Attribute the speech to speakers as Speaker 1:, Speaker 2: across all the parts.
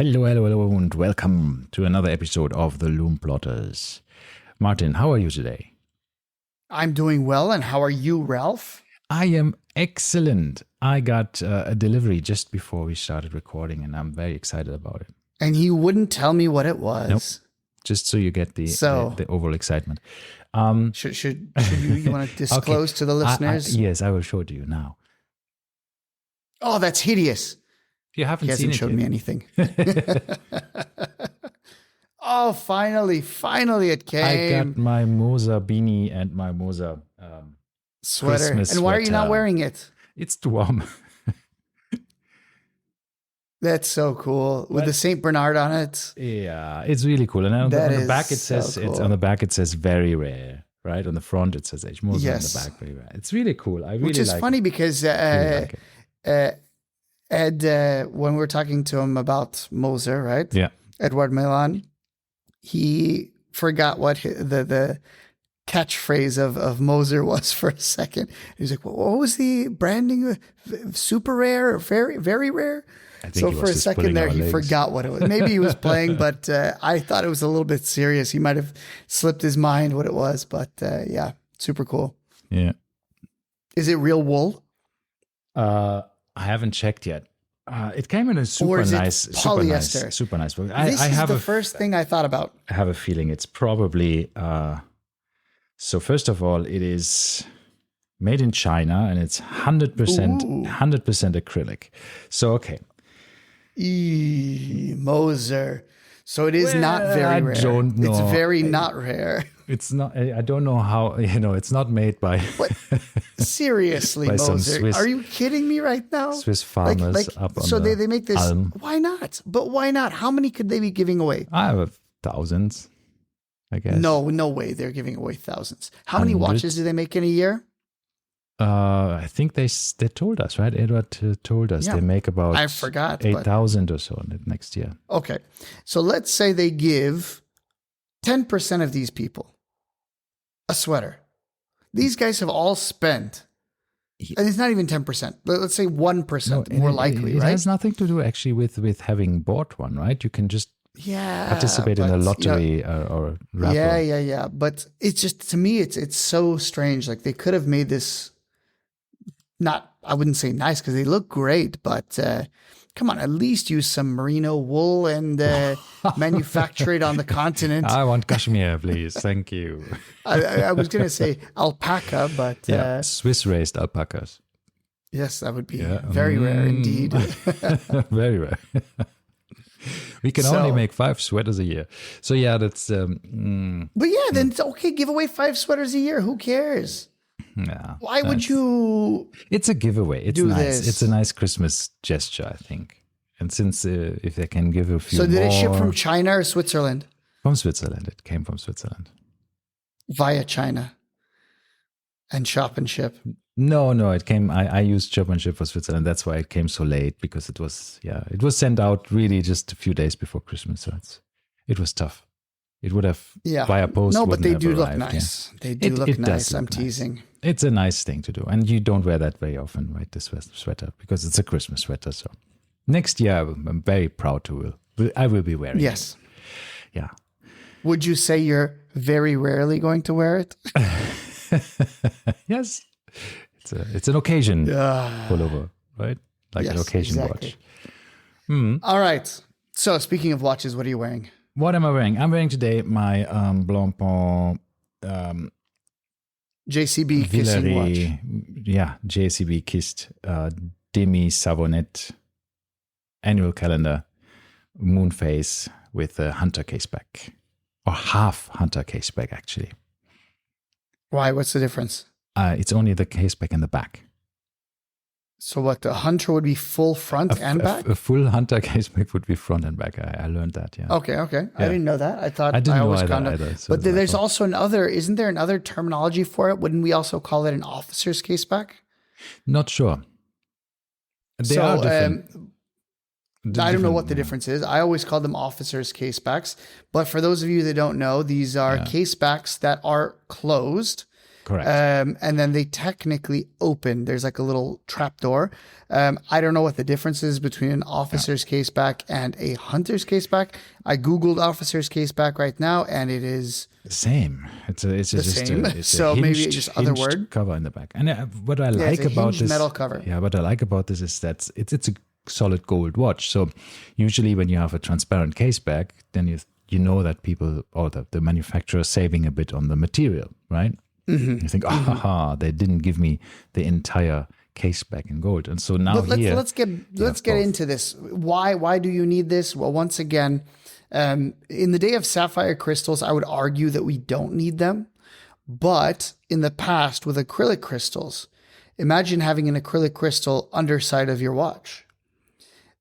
Speaker 1: Hello, and welcome to another episode of the Lume Plotters. Martin, how are you today?
Speaker 2: I'm doing well, and how are you, Ralph?
Speaker 1: I am excellent. I got a delivery just before we started recording, and I'm very excited about it.
Speaker 2: And you wouldn't tell me what it was.
Speaker 1: Nope. Just so you get the overall excitement.
Speaker 2: Should you want to disclose to the listeners?
Speaker 1: Yes, I will show it to you now.
Speaker 2: Oh, that's hideous.
Speaker 1: You haven't
Speaker 2: He
Speaker 1: seen
Speaker 2: hasn't
Speaker 1: it
Speaker 2: showed
Speaker 1: yet.
Speaker 2: me anything. Oh, finally it came.
Speaker 1: I got my Moser beanie and my Moser
Speaker 2: sweater.
Speaker 1: Christmas
Speaker 2: And why are you not
Speaker 1: sweater.
Speaker 2: wearing it?
Speaker 1: It's too warm.
Speaker 2: That's so cool. With the Saint Bernard on it.
Speaker 1: Yeah, it's really cool. And on the back it says it says very rare, right? On the front it says H Moser.
Speaker 2: Yes.
Speaker 1: On the back very rare. It's really cool. I really
Speaker 2: Which is
Speaker 1: like
Speaker 2: funny
Speaker 1: it.
Speaker 2: because
Speaker 1: Really like it.
Speaker 2: Ed, when we were talking to him about Moser, right?
Speaker 1: Yeah.
Speaker 2: Edward Milan, he forgot what the catchphrase of Moser was for a second. He was like, well, what was the branding? Super rare or very, very rare?
Speaker 1: I think
Speaker 2: So
Speaker 1: he
Speaker 2: for
Speaker 1: was
Speaker 2: a
Speaker 1: just
Speaker 2: second
Speaker 1: pulling
Speaker 2: there,
Speaker 1: our
Speaker 2: he
Speaker 1: legs.
Speaker 2: forgot what it was. Maybe he was playing, but I thought it was a little bit serious. He might have slipped his mind what it was, but yeah, super cool.
Speaker 1: Yeah.
Speaker 2: Is it real wool?
Speaker 1: I haven't checked yet. It came in a
Speaker 2: Or
Speaker 1: super
Speaker 2: is it
Speaker 1: nice
Speaker 2: polyester?
Speaker 1: super nice book.
Speaker 2: This
Speaker 1: I
Speaker 2: is
Speaker 1: have
Speaker 2: the first thing I thought about.
Speaker 1: I have a feeling it's probably so first of all, it is made in China and it's 100% acrylic. So okay.
Speaker 2: Moser. So it is not very
Speaker 1: I
Speaker 2: rare.
Speaker 1: don't know.
Speaker 2: It's very not rare.
Speaker 1: It's not. I don't know how. It's not made by
Speaker 2: What? Seriously,
Speaker 1: By some
Speaker 2: Moser.
Speaker 1: Swiss-
Speaker 2: Are you kidding me right now?
Speaker 1: Swiss farmers up on
Speaker 2: so
Speaker 1: the
Speaker 2: they make this.
Speaker 1: Alm.
Speaker 2: Why not? But why not? How many could they be giving away?
Speaker 1: I have thousands, I guess.
Speaker 2: No way they're giving away thousands. How many
Speaker 1: Hundreds.
Speaker 2: watches do they make in a year?
Speaker 1: I think they told us, right? Edward told us
Speaker 2: Yeah.
Speaker 1: they make about
Speaker 2: I forgot. but-
Speaker 1: 8,000 or so next year.
Speaker 2: Okay. So let's say they give 10% of these people a sweater. These guys have all spent, and it's not even 10%, but let's say 1% more likely,
Speaker 1: it
Speaker 2: right?
Speaker 1: has nothing to do actually with having bought one, right? You can just
Speaker 2: Yeah.
Speaker 1: participate in a
Speaker 2: but,
Speaker 1: lottery or raffle.
Speaker 2: Yeah. But it's just, to me, it's so strange. Like they could have made this I wouldn't say nice because they look great, but come on, at least use some merino wool and manufacture it on the continent.
Speaker 1: I want cashmere, please. Thank you.
Speaker 2: I was going to say alpaca, but
Speaker 1: Yeah, Swiss-raised alpacas.
Speaker 2: yes, that would be very rare indeed.
Speaker 1: Very rare. We can only make 5 sweaters a year. So yeah, that's
Speaker 2: But yeah, then it's okay. Give away 5 sweaters a year. Who cares?
Speaker 1: yeah.
Speaker 2: Why would you?
Speaker 1: It's a giveaway. It's
Speaker 2: do
Speaker 1: nice.
Speaker 2: this?
Speaker 1: It's a nice Christmas gesture, I think. And since if they can give a few
Speaker 2: So did
Speaker 1: more
Speaker 2: it ship from China or Switzerland?
Speaker 1: from Switzerland, it came from Switzerland.
Speaker 2: Via China. And shop and ship.
Speaker 1: No, it came. I used shop and ship for Switzerland. That's why it came so late because it was sent out really just a few days before Christmas. So it was tough. It would have via post.
Speaker 2: No, but
Speaker 1: wouldn't
Speaker 2: they
Speaker 1: have
Speaker 2: do look
Speaker 1: arrived,
Speaker 2: nice.
Speaker 1: yeah.
Speaker 2: They do look
Speaker 1: It does
Speaker 2: nice.
Speaker 1: look
Speaker 2: I'm
Speaker 1: nice.
Speaker 2: teasing.
Speaker 1: It's a nice thing to do, and you don't wear that very often, right? This sweater because it's a Christmas sweater. So next year, I'm very proud to. I will be wearing.
Speaker 2: Yes.
Speaker 1: It. Yeah.
Speaker 2: Would you say you're very rarely going to wear it?
Speaker 1: Yes. It's an occasion pullover, right? Like an
Speaker 2: Yes,
Speaker 1: occasion
Speaker 2: exactly.
Speaker 1: watch.
Speaker 2: All right. So speaking of watches, what are you wearing?
Speaker 1: What am I wearing? I'm wearing today my Blancpain
Speaker 2: JCB kissing watch.
Speaker 1: Villary, JCB kissed Demi Savonette annual calendar moon phase with a hunter case back, or half hunter case back actually.
Speaker 2: Why? What's the difference?
Speaker 1: It's only the case back and the back.
Speaker 2: So what? The hunter would be full front and back?
Speaker 1: A full hunter case back would be front and back. I learned that. Yeah.
Speaker 2: Okay. I didn't know that. I thought
Speaker 1: I didn't know
Speaker 2: always
Speaker 1: either. So
Speaker 2: but there's also isn't there another terminology for it? Wouldn't we also call it an officer's case back?
Speaker 1: Not sure. They are different.
Speaker 2: I don't know what the difference is. I always call them officers' case backs. But for those of you that don't know, these are case backs that are closed.
Speaker 1: Correct.
Speaker 2: And then they technically open. There's like a little trap door. I don't know what the difference is between an officer's case back and a hunter's case back. I Googled officer's case back right now, and it is
Speaker 1: same. It's just
Speaker 2: same.
Speaker 1: A, it's
Speaker 2: So
Speaker 1: a hinged,
Speaker 2: maybe it's just other
Speaker 1: hinged
Speaker 2: word?
Speaker 1: cover in the back. And what I
Speaker 2: it's
Speaker 1: like
Speaker 2: a
Speaker 1: about
Speaker 2: hinged
Speaker 1: this
Speaker 2: metal cover.
Speaker 1: Yeah, what I like about this is that it's a solid gold watch. So usually when you have a transparent case back, then you know that people or the manufacturer is saving a bit on the material, right? You think, they didn't give me the entire case back in gold, and so now
Speaker 2: let's get into this. Why do you need this? Well, once again, in the day of sapphire crystals, I would argue that we don't need them, but in the past with acrylic crystals, imagine having an acrylic crystal underside of your watch.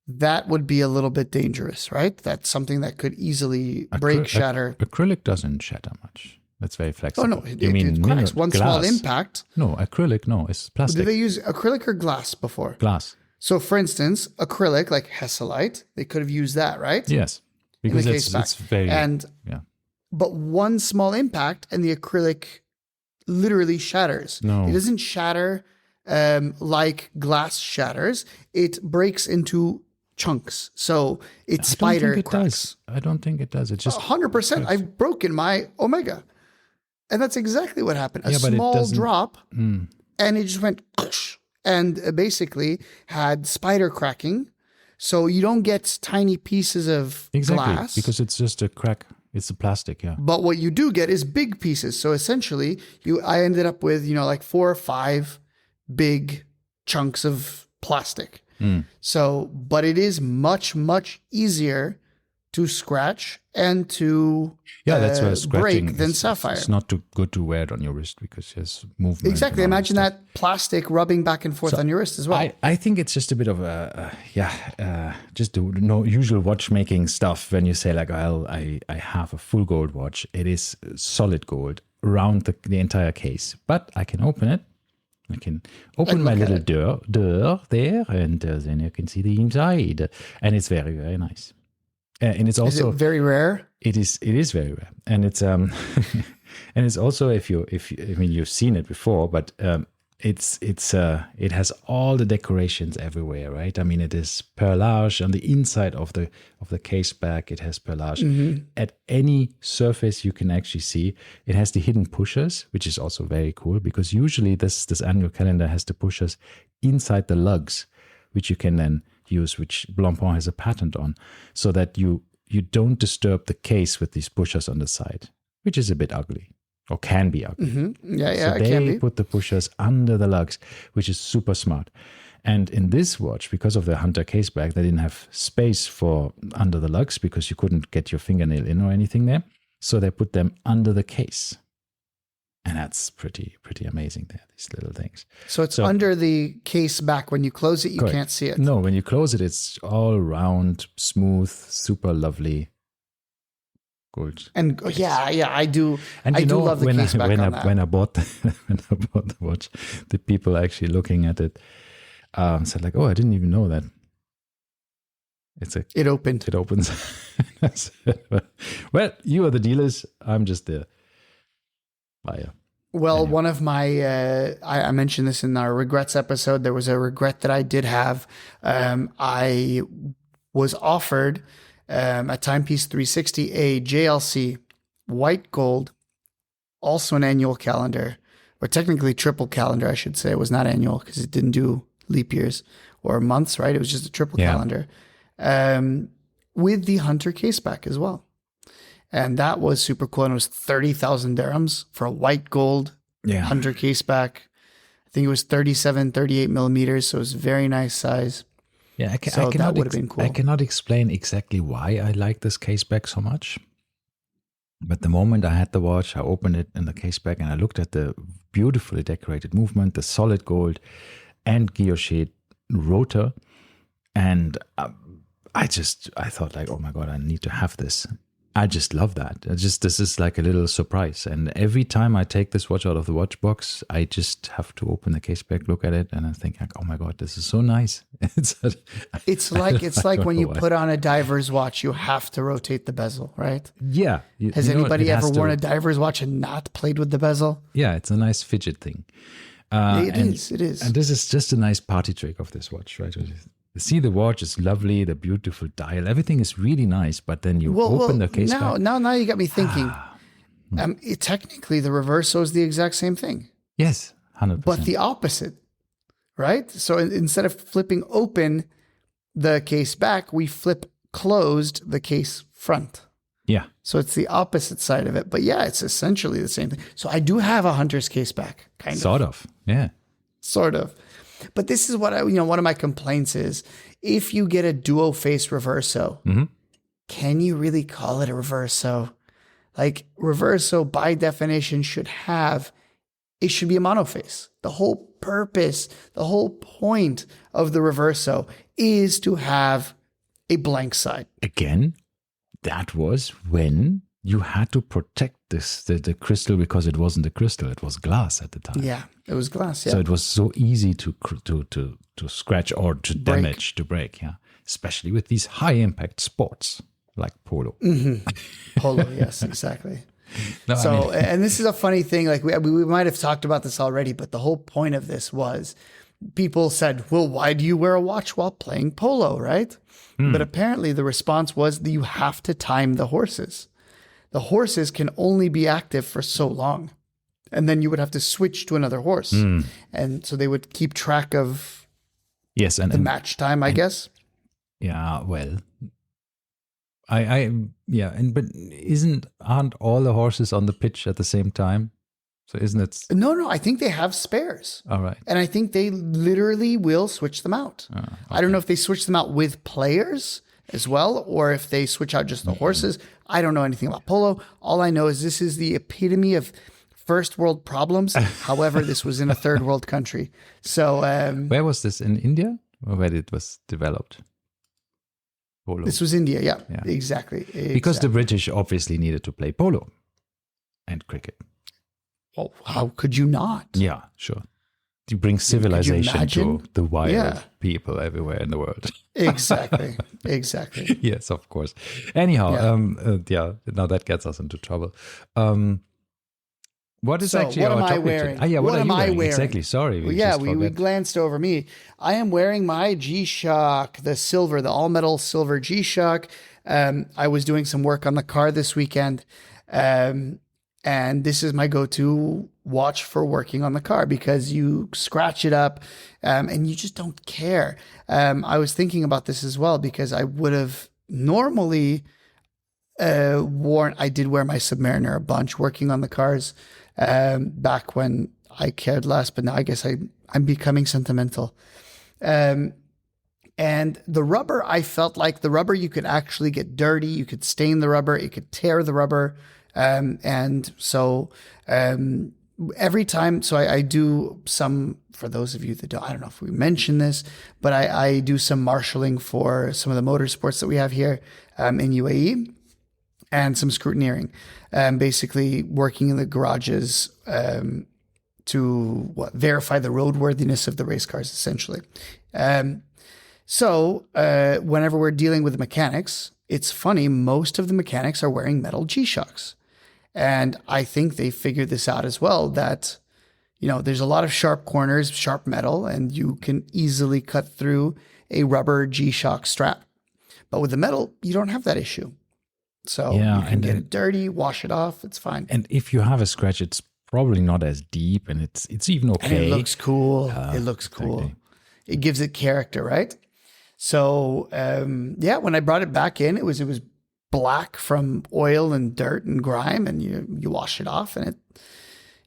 Speaker 2: That would be a little bit dangerous, right? That's something that could easily break, shatter.
Speaker 1: Acrylic doesn't shatter much. It's very flexible.
Speaker 2: Oh no, it cracks. One small impact.
Speaker 1: No, acrylic. No, it's plastic.
Speaker 2: Did they use acrylic or glass before?
Speaker 1: Glass.
Speaker 2: So, for instance, acrylic, like Hesselite, they could have used that, right?
Speaker 1: Yes, because it's very
Speaker 2: But one small impact and the acrylic literally shatters.
Speaker 1: No,
Speaker 2: it doesn't shatter like glass shatters. It breaks into chunks. So it's spider cracks.
Speaker 1: I don't think it does. It's just
Speaker 2: 100%. I've broken my Omega. And that's exactly what happened. A small drop, and it just went and basically had spider cracking. So you don't get tiny pieces of glass.
Speaker 1: Because it's just a crack. It's a plastic, yeah.
Speaker 2: But what you do get is big pieces. So essentially, I ended up with, like 4 or 5 big chunks of plastic. So, but it is much, much easier to scratch and to
Speaker 1: that's why scratching
Speaker 2: break than sapphire.
Speaker 1: It's not too good to wear it on your wrist because there's movement.
Speaker 2: Exactly. Imagine that plastic rubbing back and forth on your wrist as well.
Speaker 1: I think it's just a bit of just the usual watchmaking stuff. When you say like, well, I have a full gold watch, it is solid gold around the entire case, but I can open it. I can open my little door there, and then you can see the inside, and it's very, very nice. And it's also
Speaker 2: is it very rare.
Speaker 1: It is very rare, and it's and it's also you've seen it before, but it has all the decorations everywhere, right? I mean, it is perlage on the inside of the case back. It has perlage at any surface you can actually see. It has the hidden pushers, which is also very cool because usually this annual calendar has the pushers inside the lugs, which you can then use, which Blancpain has a patent on, so that you don't disturb the case with these pushers on the side, which is a bit ugly. Or can be ugly.
Speaker 2: So
Speaker 1: they
Speaker 2: can be.
Speaker 1: put the pushers under the lugs, which is super smart. And in this watch, because of the Hunter case back, they didn't have space for under the lugs because you couldn't get your fingernail in or anything there. So they put them under the case. And that's pretty amazing there, these little things.
Speaker 2: So it's under the case back. When you close it, you can't see it.
Speaker 1: No, when you close it, it's all round, smooth, super lovely. Gold.
Speaker 2: And I do.
Speaker 1: And
Speaker 2: I do love the case back on that.
Speaker 1: When I bought the watch, the people actually looking at it said like, "Oh, I didn't even know that."
Speaker 2: It opened.
Speaker 1: It opens. Well, you are the dealers. I'm just the buyer.
Speaker 2: Well, one of my, I mentioned this in our regrets episode. There was a regret that I did have. I was offered. At Timepiece 360, a JLC white gold, also an annual calendar, or technically triple calendar, I should say. It was not annual because it didn't do leap years or months, right? It was just a triple calendar with the Hunter case back as well. And that was super cool. And it was 30,000 dirhams for a white gold Hunter case back. I think it was 38 millimeters. So it was very nice size.
Speaker 1: Yeah,
Speaker 2: that would have been cool.
Speaker 1: I cannot explain exactly why I like this case back so much. But the moment I had the watch, I opened it in the case back and I looked at the beautifully decorated movement, the solid gold and guilloche rotor. And I thought like, oh my God, I need to have this. I just love that. This is like a little surprise. And every time I take this watch out of the watch box, I just have to open the case back, look at it, and I think, like, oh my God, this is so nice.
Speaker 2: It's like when you put on a diver's watch, you have to rotate the bezel, right?
Speaker 1: Yeah.
Speaker 2: Has anybody ever worn a diver's watch and not played with the bezel?
Speaker 1: Yeah, it's a nice fidget thing.
Speaker 2: It is.
Speaker 1: And this is just a nice party trick of this watch, right? See, the watch is lovely, the beautiful dial, everything is really nice, but then you open the case back.
Speaker 2: Now you got me thinking. Technically, the Reverso is the exact same thing.
Speaker 1: Yes, 100%.
Speaker 2: But the opposite, right? So instead of flipping open the case back, we flip closed the case front.
Speaker 1: Yeah.
Speaker 2: So it's the opposite side of it. But yeah, it's essentially the same thing. So I do have a Hunter's case back, kind of.
Speaker 1: Sort of, yeah.
Speaker 2: Sort of. But this is what one of my complaints is. If you get a duo face Reverso, can you really call it a Reverso? Like, Reverso by definition should be a monoface. The whole purpose, the whole point of the Reverso is to have a blank side.
Speaker 1: Again, that was when you had to protect the crystal, because it wasn't a crystal, it was glass at the time.
Speaker 2: Yeah, it was glass. Yeah.
Speaker 1: So it was so easy to scratch or to damage, to break. Yeah, especially with these high impact sports like polo.
Speaker 2: Polo, yes, exactly.
Speaker 1: No,
Speaker 2: so, and this is a funny thing. Like we might have talked about this already, but the whole point of this was people said, "Well, why do you wear a watch while playing polo?" Right? But apparently, the response was that you have to time the horses. The horses can only be active for so long. And then you would have to switch to another horse. And so they would keep track of the match time, I guess.
Speaker 1: Yeah, well, but aren't all the horses on the pitch at the same time? So isn't it?
Speaker 2: No, I think they have spares.
Speaker 1: All right.
Speaker 2: And I think they literally will switch them out. Okay. I don't know if they switch them out with players as well, or if they switch out just the horses. I don't know anything about polo. All I know is this is the epitome of first world problems. However, this was in a third world country. So
Speaker 1: where was this, in India, or where it was developed? Polo.
Speaker 2: This was India. Yeah. Exactly.
Speaker 1: Because the British obviously needed to play polo and cricket.
Speaker 2: Well, how could you not?
Speaker 1: Yeah, sure. You bring civilization to the wild people everywhere in the world.
Speaker 2: Exactly.
Speaker 1: Yes, of course. Anyhow, now that gets us into trouble. What is actually
Speaker 2: what
Speaker 1: our
Speaker 2: am
Speaker 1: topic?
Speaker 2: I wearing?
Speaker 1: What
Speaker 2: am I wearing?
Speaker 1: Exactly. Sorry.
Speaker 2: We glanced over me. I am wearing my G-Shock, the silver, the all-metal silver G-Shock. I was doing some work on the car this weekend. And this is my go-to watch for working on the car because you scratch it up and you just don't care. I was thinking about this as well because I would have normally I did wear my Submariner a bunch working on the cars back when I cared less, but now I guess I'm becoming sentimental. And the rubber, I felt like the rubber, you could actually get dirty. You could stain the rubber. It could tear the rubber. And so every time, so I do some, for those of you that don't, I don't know if we mentioned this, but I do some marshalling for some of the motorsports that we have here in UAE and some scrutineering, basically working in the garages to verify the roadworthiness of the race cars, essentially. So whenever we're dealing with mechanics, it's funny, most of the mechanics are wearing metal G-Shocks. And I think they figured this out as well, that, there's a lot of sharp corners, sharp metal, and you can easily cut through a rubber G-Shock strap. But with the metal, you don't have that issue. So you can get it dirty, wash it off, it's fine.
Speaker 1: And if you have a scratch, it's probably not as deep, and it's even okay.
Speaker 2: And it looks cool. Cool. It gives it character, right? So, when I brought it back in, it was black from oil and dirt and grime, and you wash it off, and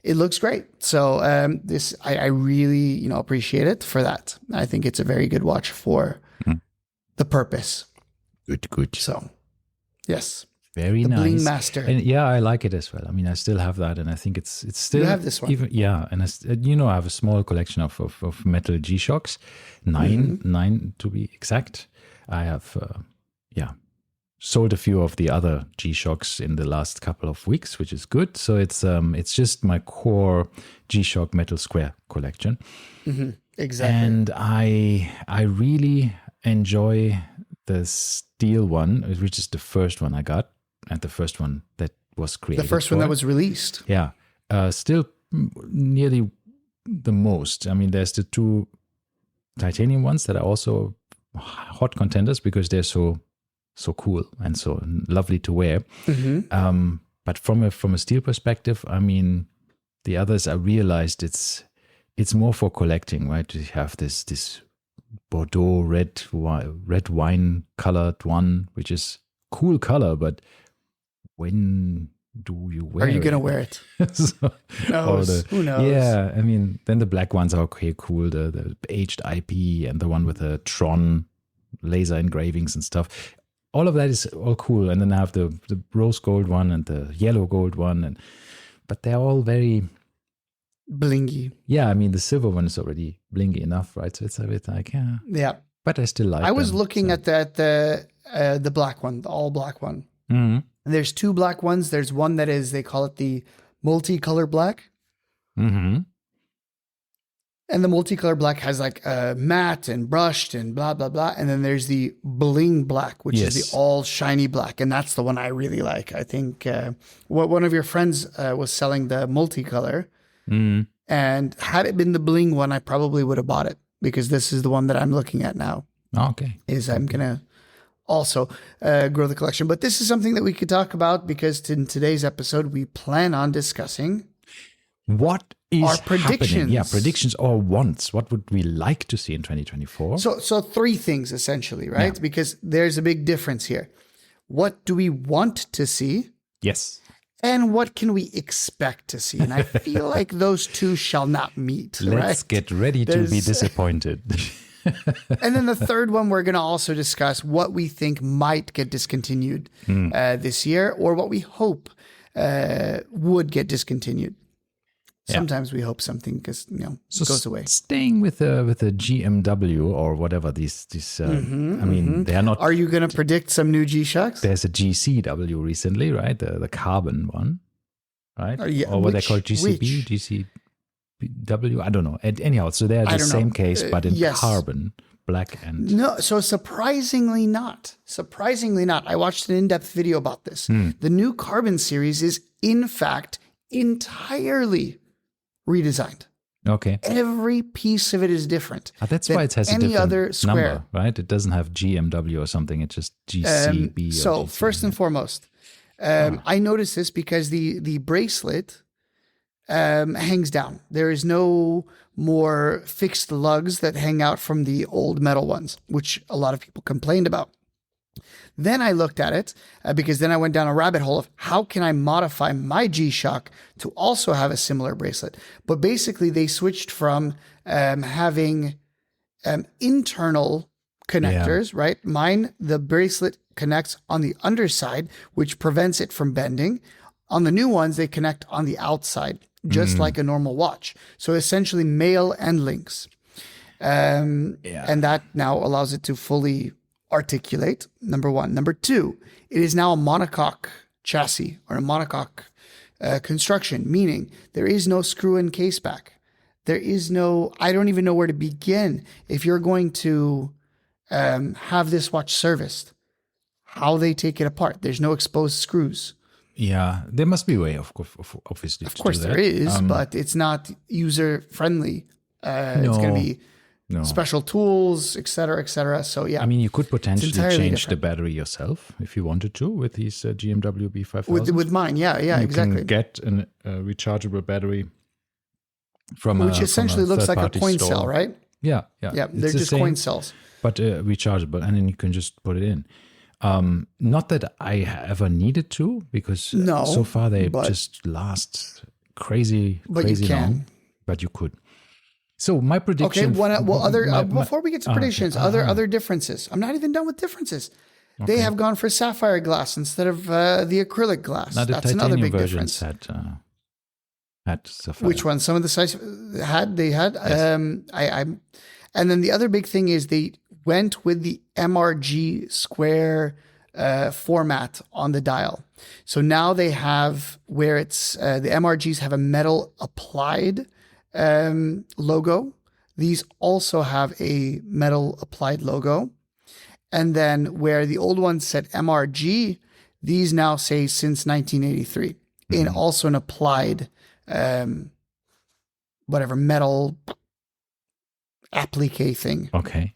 Speaker 2: it looks great. So, I really, appreciate it for that. I think it's a very good watch for the purpose.
Speaker 1: Good.
Speaker 2: So, yes.
Speaker 1: Very
Speaker 2: the
Speaker 1: nice.
Speaker 2: Bling Master.
Speaker 1: And I like it as well. I mean, I still have that, and I think it's still.
Speaker 2: You have this one.
Speaker 1: And I have a small collection of metal G-Shocks, nine to be exact. I have, sold a few of the other G-Shocks in the last couple of weeks, which is good. So it's just my core G-Shock metal square collection.
Speaker 2: Exactly.
Speaker 1: And I really enjoy the steel one, which is the first one I got, and the first one that was created.
Speaker 2: The first one that was released.
Speaker 1: Yeah. Still nearly the most. I mean, there's the two titanium ones that are also hot contenders because they're so cool and so lovely to wear. But from a steel perspective, I mean, the others I realized it's more for collecting, right? You have this Bordeaux red wine colored one, which is cool color, but when do you wear it?
Speaker 2: Are you going to wear it? Who knows?
Speaker 1: Yeah, I mean, then the black ones are okay, cool. The aged IP and the one with the Tron laser engravings and stuff. All of that is all cool. And then I have the rose gold one and the yellow gold one. But they're all very...
Speaker 2: blingy.
Speaker 1: Yeah, I mean, the silver one is already blingy enough, right? So it's a bit like, yeah.
Speaker 2: Yeah.
Speaker 1: But I still like
Speaker 2: I was
Speaker 1: them,
Speaker 2: looking at the black one, the all black one.
Speaker 1: Mm-hmm.
Speaker 2: And there's two black ones. There's one that is, they call it the multicolor black.
Speaker 1: Mm-hmm.
Speaker 2: And the multicolor black has like matte and brushed and blah, blah, blah. And then there's the bling black, which is the all shiny black. And that's the one I really like. I think one of your friends was selling the multicolor.
Speaker 1: Mm.
Speaker 2: And had it been the bling one, I probably would have bought it because this is the one that I'm looking at now.
Speaker 1: Okay.
Speaker 2: I'm going to also grow the collection. But this is something that we could talk about because in today's episode, we plan on discussing
Speaker 1: what is
Speaker 2: our predictions.
Speaker 1: Happening? Yeah, predictions or wants. What would we like to see in 2024?
Speaker 2: So three things essentially, right?
Speaker 1: Yeah.
Speaker 2: Because there's a big difference here. What do we want to see?
Speaker 1: Yes.
Speaker 2: And what can we expect to see? And I feel like those two shall not meet.
Speaker 1: Let's get ready to be disappointed.
Speaker 2: And then the third one, we're going to also discuss what we think might get discontinued this year or what we hope would get discontinued. Sometimes we hope something goes away.
Speaker 1: Staying with the GMW or whatever these I mean, they are not.
Speaker 2: Are you going to predict some new G-Shocks?
Speaker 1: There's a GCW recently, right? The carbon one, right? Or what they call GCB, GCW. I don't know. Anyhow, so they're the same case, but in carbon, black and...
Speaker 2: No, so surprisingly not. I watched an in-depth video about this. The new carbon series is, in fact, entirely redesigned.
Speaker 1: Okay.
Speaker 2: Every piece of it is different.
Speaker 1: That's why it has a different
Speaker 2: other square
Speaker 1: number, right? It doesn't have GMW or something. It's just GCB.
Speaker 2: So
Speaker 1: GCB.
Speaker 2: First and foremost, I noticed this because the bracelet hangs down. There is no more fixed lugs that hang out from the old metal ones, which a lot of people complained about. Then I looked at it because then I went down a rabbit hole of how can I modify my G-Shock to also have a similar bracelet. But basically they switched from having internal connectors, right? Mine, the bracelet connects on the underside, which prevents it from bending. On the new ones, they connect on the outside, just like a normal watch. So essentially male and links. And that now allows it to fully articulate, number one. Number two, it is now a monocoque chassis or a monocoque construction, meaning there is no screw-in case back. There is no, I don't even know where to begin. If you're going to have this watch serviced, how they take it apart. There's no exposed screws.
Speaker 1: Yeah, there must be a way, obviously.
Speaker 2: Of course there is, but it's not user-friendly. It's going to be special tools, et cetera, et cetera. So yeah.
Speaker 1: I mean, you could potentially change the battery yourself if you wanted to with these GMW B5000.
Speaker 2: With mine, yeah, exactly.
Speaker 1: You can get a rechargeable battery from
Speaker 2: which essentially looks like a coin
Speaker 1: store.
Speaker 2: cell, right?
Speaker 1: Yeah.
Speaker 2: They're just coin cells.
Speaker 1: But rechargeable, and then you can just put it in. Not that I ever needed to, because so far they just last crazy long. But you could. So my prediction.
Speaker 2: Okay. Before we get to predictions, other differences. I'm not even done with differences. Okay. They have gone for sapphire glass instead of the acrylic glass.
Speaker 1: Now,
Speaker 2: that's another big difference.
Speaker 1: Had sapphire.
Speaker 2: Which one? Some of the sites had. They had. Yes. And then the other big thing is they went with the MRG square format on the dial. So now they have where it's the MRGs have a metal applied logo. These also have a metal applied logo. And then where the old ones said MRG, these now say since 1983 in also an applied metal applique thing.
Speaker 1: Okay.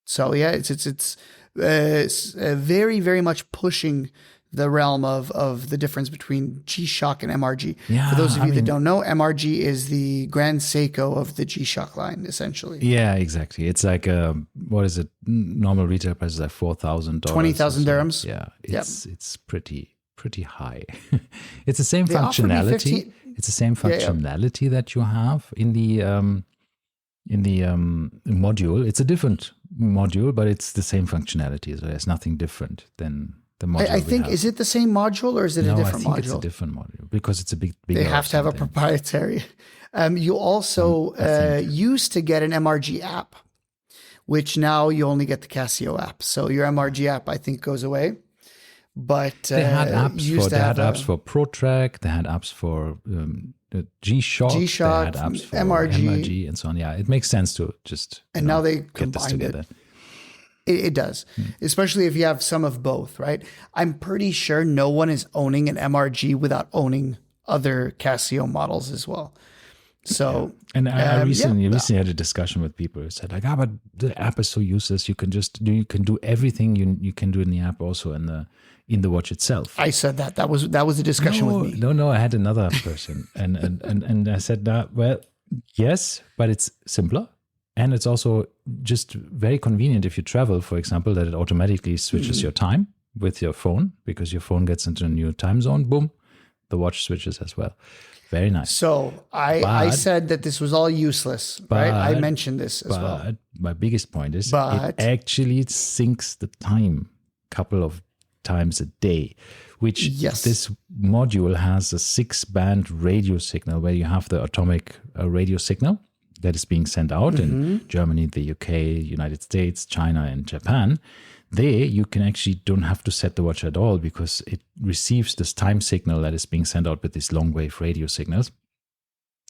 Speaker 2: So yeah, it's very, very much pushing the realm of the difference between G-Shock and MRG.
Speaker 1: Yeah,
Speaker 2: For those of you that don't know, MRG is the Grand Seiko of the G-Shock line, essentially.
Speaker 1: Yeah, exactly. It's like what is it? Normal retail price is like $4,000,
Speaker 2: 20,000 dirhams.
Speaker 1: Yeah, it's pretty high. It's the same
Speaker 2: They offered me
Speaker 1: functionality.
Speaker 2: 15
Speaker 1: It's the same functionality that you have in the module. It's a different module, but it's the same functionality. So there's nothing different than the module.
Speaker 2: I think, is it the same module or is it a different module?
Speaker 1: I think it's a different module because it's a big.
Speaker 2: They have to have a proprietary. You also used to get an MRG app, which now you only get the Casio app. So your MRG app, I think, goes away. But
Speaker 1: they had apps for ProTrack. They had apps for G-Shock. They had apps for MRG and so on. Yeah, it makes sense to just
Speaker 2: now they
Speaker 1: get this together.
Speaker 2: It does, especially if you have some of both, right? I'm pretty sure no one is owning an MRG without owning other Casio models as well. So,
Speaker 1: and I recently had a discussion with people who said like, but the app is so useless. You can do everything you can do in the app also in the watch itself.
Speaker 2: I said that was a discussion with me.
Speaker 1: No, I had another person, and I said that. Well, yes, but it's simpler. And it's also just very convenient if you travel, for example, that it automatically switches your time with your phone because your phone gets into a new time zone. Boom, the watch switches as well. Very nice.
Speaker 2: So I said that this was all useless, right? I mentioned this as well.
Speaker 1: But my biggest point is it actually syncs the time a couple of times a day, which this module has a 6-band radio signal where you have the atomic radio signal that is being sent out in Germany, the UK, United States, China, and Japan. There, you can actually don't have to set the watch at all because it receives this time signal that is being sent out with these long wave radio signals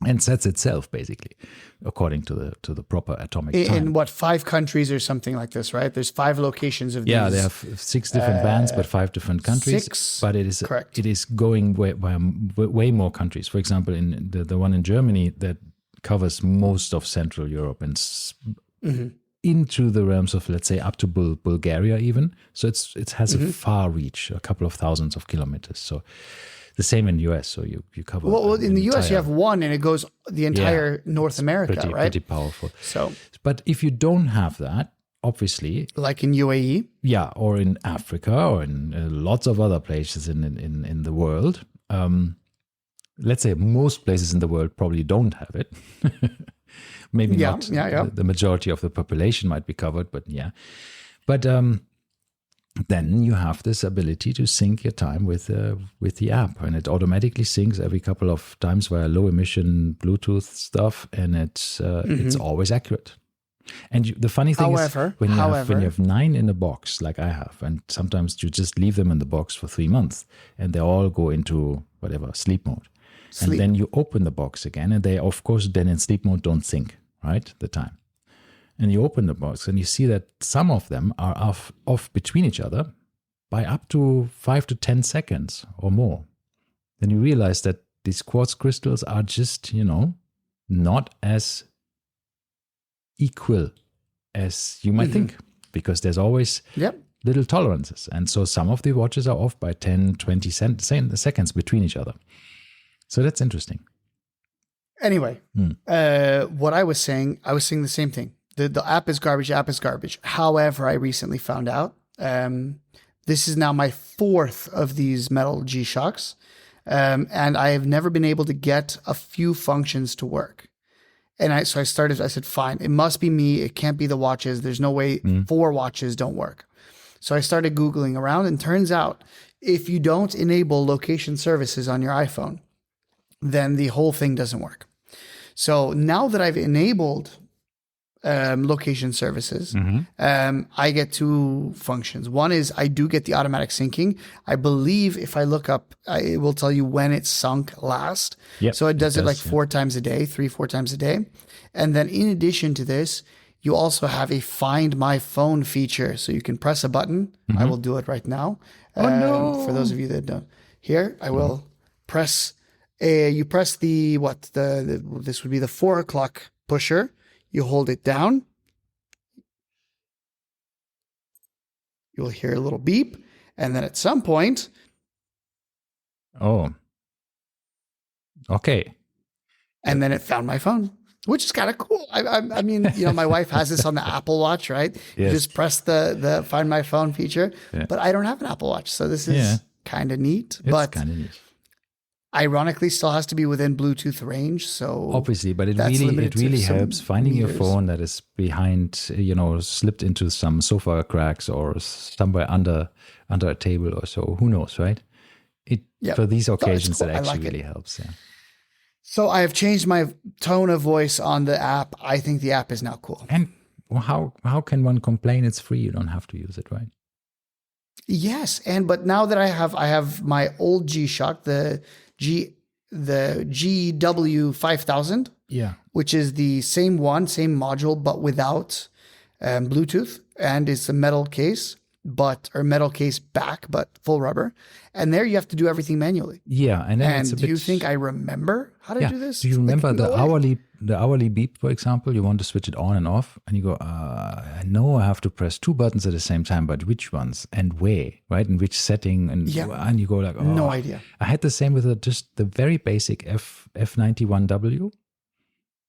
Speaker 1: and sets itself basically according to the proper atomic time.
Speaker 2: In what, 5 countries or something like this, right? There's 5 locations of these.
Speaker 1: Yeah, they have 6 different bands, but 5 different countries.
Speaker 2: 6,
Speaker 1: but it is
Speaker 2: correct.
Speaker 1: It is going way more countries. For example, in the one in Germany that covers most of Central Europe and into the realms of, let's say, up to Bulgaria even. So it has a far reach, a couple of thousands of kilometers. So the same in the US. So you cover.
Speaker 2: Well, in the US you have one and it goes the entire North America, right?
Speaker 1: Pretty powerful.
Speaker 2: So,
Speaker 1: but if you don't have that, obviously,
Speaker 2: like in UAE,
Speaker 1: or in Africa, or in lots of other places in the world. Let's say most places in the world probably don't have it. Maybe not. The majority of the population might be covered, but But then you have this ability to sync your time with the app, and it automatically syncs every couple of times via low emission Bluetooth stuff, and it's always accurate. And the funny thing is, when you have 9 in a box, like I have, and sometimes you just leave them in the box for 3 months, and they all go into sleep mode. And then you open the box again, and they, of course, then in sleep mode don't sync, right? The time. And you open the box, and you see that some of them are off between each other by up to 5 to 10 seconds or more. Then you realize that these quartz crystals are just, not as equal as you might think, because there's always little tolerances. And so some of the watches are off by 10, 20 seconds between each other. So that's interesting.
Speaker 2: Anyway, what I was saying the same thing. The app is garbage. However, I recently found out this is now my 4th of these metal G-Shocks. And I have never been able to get a few functions to work. And I said, fine, it must be me. It can't be the watches. There's no way 4 watches don't work. So I started Googling around, and turns out if you don't enable location services on your iPhone, then the whole thing doesn't work. So now that I've enabled location services, I get two functions. One is I do get the automatic syncing. I believe if I look up, it will tell you when it's sunk last.
Speaker 1: Yep,
Speaker 2: So it does it like
Speaker 1: yeah.
Speaker 2: 4 times a day, 3-4 times a day. And then in addition to this, you also have a Find My Phone feature. So you can press a button. I will do it right now.
Speaker 1: no.
Speaker 2: For those of you that don't. Here, I will press, you press this would be the 4 o'clock pusher. You hold it down. You'll hear a little beep. And then at some point.
Speaker 1: Oh. Okay.
Speaker 2: And then it found my phone, which is kind of cool. I mean, my wife has this on the Apple Watch, right?
Speaker 1: Yes.
Speaker 2: You just press the Find My Phone feature.
Speaker 1: Yeah.
Speaker 2: But I don't have an Apple Watch. So this is kind of neat.
Speaker 1: It's
Speaker 2: but
Speaker 1: kind of neat.
Speaker 2: Ironically, still has to be within Bluetooth range. So
Speaker 1: obviously, but it
Speaker 2: that's
Speaker 1: really
Speaker 2: limited to
Speaker 1: helps
Speaker 2: some
Speaker 1: finding your
Speaker 2: meters.
Speaker 1: phone that is behind, slipped into some sofa cracks or somewhere under a table or so. Who knows, right? For these occasions,
Speaker 2: cool.
Speaker 1: that
Speaker 2: I
Speaker 1: actually
Speaker 2: like it.
Speaker 1: really helps. Yeah.
Speaker 2: So I have changed my tone of voice on the app. I think the app is now cool.
Speaker 1: And how can one complain? It's free. You don't have to use it, right?
Speaker 2: Yes, but now that I have my old G-Shock, the GW 5000,
Speaker 1: Yeah.
Speaker 2: which is the same module, but without Bluetooth, and it's a metal case, or metal case back, but full rubber. And there you have to do everything manually.
Speaker 1: Yeah, and then it's a
Speaker 2: do
Speaker 1: bit.
Speaker 2: you think I remember how to do this?
Speaker 1: Do you remember
Speaker 2: Like,
Speaker 1: the
Speaker 2: no way.
Speaker 1: hourly beep, for example? You want to switch it on and off, and you go, I know I have to press 2 buttons at the same time, but which ones and where, right? And which setting, and you go like,
Speaker 2: No idea.
Speaker 1: I had the same with just the very basic F91W.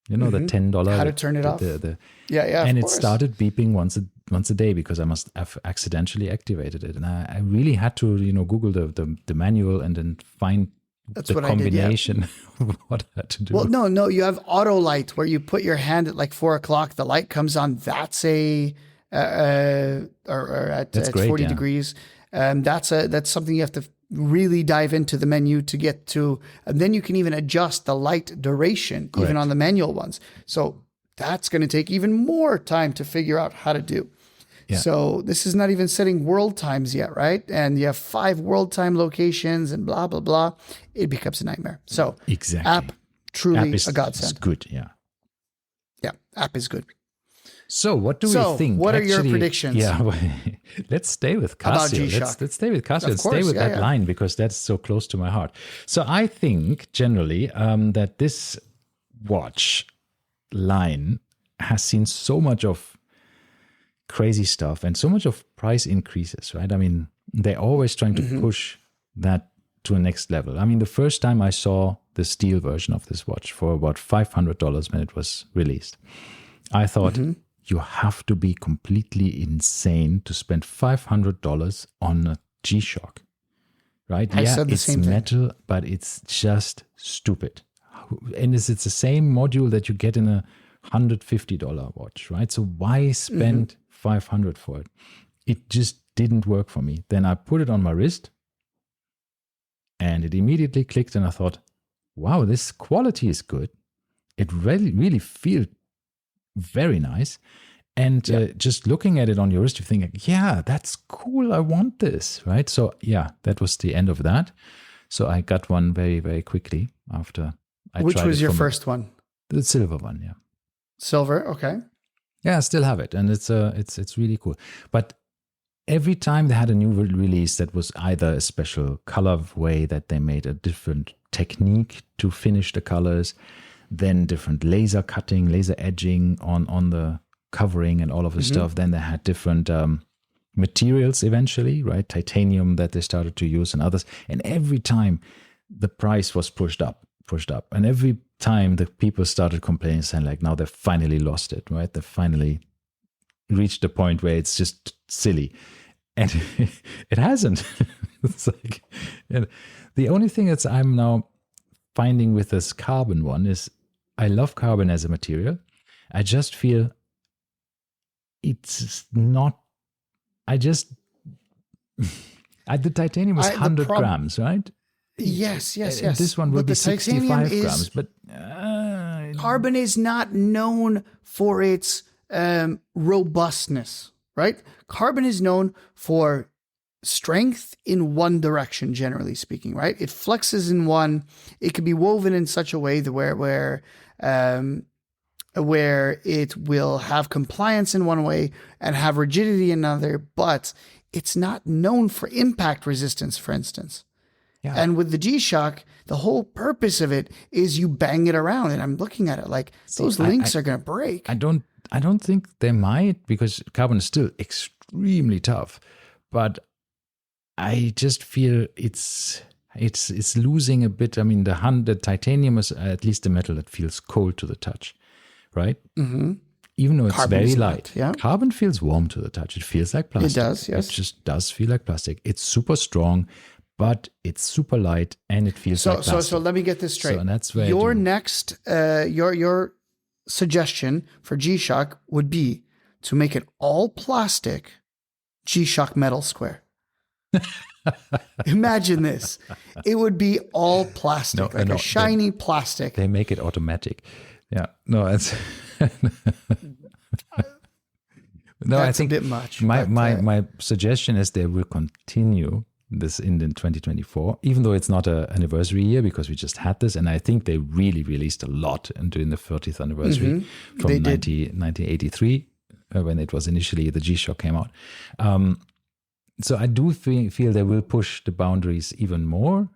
Speaker 1: The $10.
Speaker 2: How to turn it off? Yeah.
Speaker 1: And
Speaker 2: of
Speaker 1: it
Speaker 2: course.
Speaker 1: started beeping once a day because I must have accidentally activated it, and I really had to Google the manual and then find the
Speaker 2: what I did, yeah.
Speaker 1: combination of what I had to do.
Speaker 2: Well, no, you have auto light where you put your hand at like 4 o'clock, the light comes on. That's or at
Speaker 1: great,
Speaker 2: 40
Speaker 1: yeah.
Speaker 2: degrees. That's something you have to really dive into the menu to get to. And then you can even adjust the light duration, even on the manual ones. So that's going to take even more time to figure out how to do.
Speaker 1: Yeah.
Speaker 2: So this is not even setting world times yet, right? And you have 5 world time locations and blah, blah, blah. It becomes a nightmare. So
Speaker 1: exactly.
Speaker 2: app, truly
Speaker 1: is
Speaker 2: a godsend.
Speaker 1: It's good, yeah.
Speaker 2: Yeah, app is good.
Speaker 1: So what do we think?
Speaker 2: What are your predictions?
Speaker 1: Yeah, let's stay with Casio.
Speaker 2: About G-Shock?
Speaker 1: Let's stay with Casio.
Speaker 2: Of
Speaker 1: Let's
Speaker 2: course,
Speaker 1: stay with
Speaker 2: yeah,
Speaker 1: that
Speaker 2: yeah.
Speaker 1: line because that's so close to my heart. So I think generally that this watch line has seen so much of crazy stuff and so much of price increases, right? I mean, they're always trying to push that to a next level. I mean, the first time I saw the steel version of this watch for about $500 when it was released, I thought, you have to be completely insane to spend $500 on a G-Shock, right?
Speaker 2: I said the
Speaker 1: it's
Speaker 2: same thing.
Speaker 1: metal, but it's just stupid. And it's the same module that you get in a $150 watch, right? So why spend $500 for it? It just didn't work for me. Then I put it on my wrist and it immediately clicked and I thought, wow, this quality is good. It really feels very nice. And just looking at it on your wrist, you think, yeah, that's cool. I want this, right? So yeah, that was the end of that. So I got one very, very quickly after I
Speaker 2: Which
Speaker 1: tried
Speaker 2: was
Speaker 1: it
Speaker 2: your
Speaker 1: from
Speaker 2: first one?
Speaker 1: the silver one, yeah.
Speaker 2: Silver, okay.
Speaker 1: Yeah, I still have it, and it's really cool. But every time they had a new release that was either a special colorway that they made a different technique to finish the colors, then different laser cutting, laser edging on the covering and all of the stuff. Then they had different materials eventually, right? Titanium that they started to use and others. And every time the price was pushed up. And every time the people started complaining, saying like, now they've finally lost it, right? They finally reached the point where it's just silly. And it hasn't. It's like, the only thing that I'm now finding with this carbon one is I love carbon as a material. I just feel it's not, the titanium was 100 grams, right?
Speaker 2: Yes.
Speaker 1: This one will
Speaker 2: But
Speaker 1: be
Speaker 2: the
Speaker 1: 65
Speaker 2: titanium
Speaker 1: grams, but
Speaker 2: carbon is not known for its robustness, right? Carbon is known for strength in one direction, generally speaking, right? It flexes in one. It can be woven in such a way that where it will have compliance in one way and have rigidity in another, but it's not known for impact resistance, for instance.
Speaker 1: Yeah.
Speaker 2: And with the G-Shock, the whole purpose of it is you bang it around. And I'm looking at it like those links are going to break.
Speaker 1: I don't think they might, because carbon is still extremely tough. But I just feel it's losing a bit. I mean, the titanium is at least the metal that feels cold to the touch, right? Mm-hmm. Even though it's
Speaker 2: Carbon
Speaker 1: very
Speaker 2: is
Speaker 1: light.
Speaker 2: yeah.
Speaker 1: Carbon feels warm to the touch. It feels like plastic.
Speaker 2: It does, yes.
Speaker 1: It just does feel like plastic. It's super strong, but it's super light and it feels like plastic.
Speaker 2: So let me get this straight.
Speaker 1: So, and that's where
Speaker 2: your next, your suggestion for G-Shock would be to make it all plastic G-Shock metal square. Imagine this. It would be all plastic, a shiny plastic.
Speaker 1: They make it automatic. Yeah. No, it's no,
Speaker 2: that's
Speaker 1: I think
Speaker 2: a bit much.
Speaker 1: My suggestion is they will continue this in 2024, even though it's not an anniversary year, because we just had this, and I think they really released a lot during the 30th anniversary from 1983 when it was initially the G-Shock came out. So I do feel they will push the boundaries even more.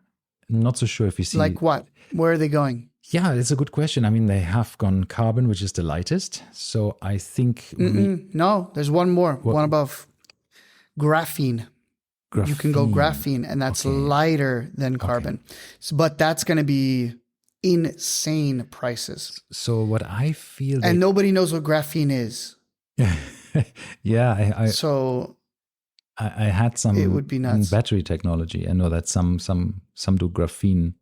Speaker 1: Not so sure if you see...
Speaker 2: Like what? Where are they going?
Speaker 1: Yeah, it's a good question. I mean, they have gone carbon, which is the lightest. So I think...
Speaker 2: No, there's one more. One above. Graphene. You can go graphene, and that's lighter than carbon. So, but that's going to be insane prices.
Speaker 1: So what I feel...
Speaker 2: And nobody knows what graphene is.
Speaker 1: Yeah. I had some
Speaker 2: it would be nuts.
Speaker 1: Battery technology. I know that some do graphene.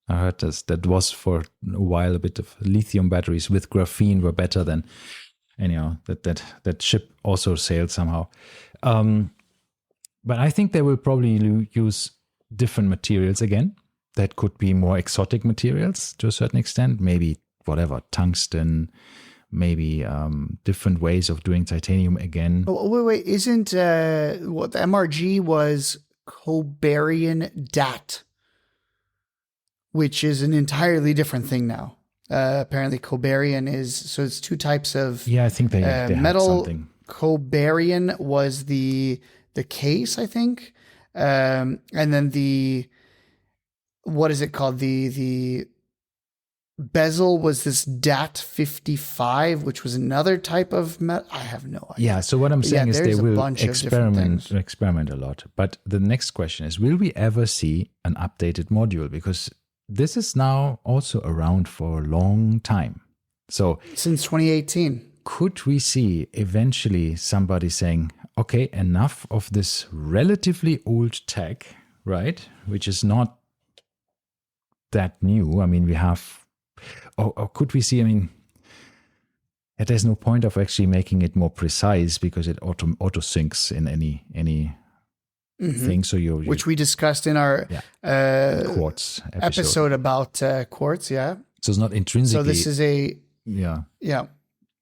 Speaker 1: I heard that was for a while a bit of lithium batteries with graphene were better than, anyhow, that ship also sailed somehow. But I think they will probably use different materials again. That could be more exotic materials to a certain extent. Maybe whatever, tungsten, maybe different ways of doing titanium again.
Speaker 2: Oh, wait. Isn't what the MRG was Cobarian DAT, which is an entirely different thing now. Apparently Cobarian is, so it's two types of
Speaker 1: I think they
Speaker 2: metal.
Speaker 1: had something.
Speaker 2: Cobarian was the case, I think. And then what is it called? The bezel was this DAT 55, which was another type of metal. I have no idea.
Speaker 1: Yeah, so what I'm saying is they will experiment a lot. But the next question is, will we ever see an updated module? Because this is now also around for a long time. So
Speaker 2: since 2018.
Speaker 1: Could we see eventually somebody saying, okay, enough of this relatively old tech, right? Which is not that new. I mean, we have, or could we see, I mean, there's no point of actually making it more precise because it auto syncs in any thing. So
Speaker 2: which we discussed in our
Speaker 1: quartz
Speaker 2: episode about quartz. Yeah.
Speaker 1: So it's not intrinsically.
Speaker 2: So this is
Speaker 1: yeah.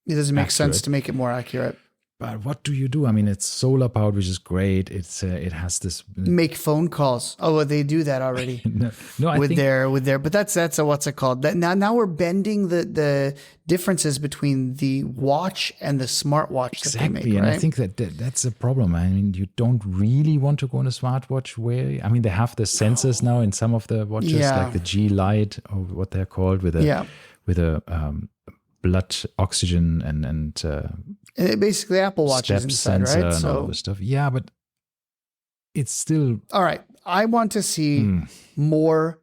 Speaker 2: It doesn't make sense to make it more accurate.
Speaker 1: But what do you do? I mean, it's solar powered, which is great. It's it has this
Speaker 2: make phone calls. Oh, well, they do that already.
Speaker 1: I
Speaker 2: with
Speaker 1: think
Speaker 2: their. But that's a what's it called? That now we're bending the differences between the watch and the smartwatch.
Speaker 1: Exactly,
Speaker 2: that they make,
Speaker 1: and
Speaker 2: right?
Speaker 1: I think that's a problem. I mean, you don't really want to go on a smartwatch where I mean they have the sensors now in some of the watches, like the G Lite or what they're called, with a blood oxygen and
Speaker 2: basically Apple Watches inside, right?
Speaker 1: And all this stuff. Yeah, but it's still
Speaker 2: all right. I want to see more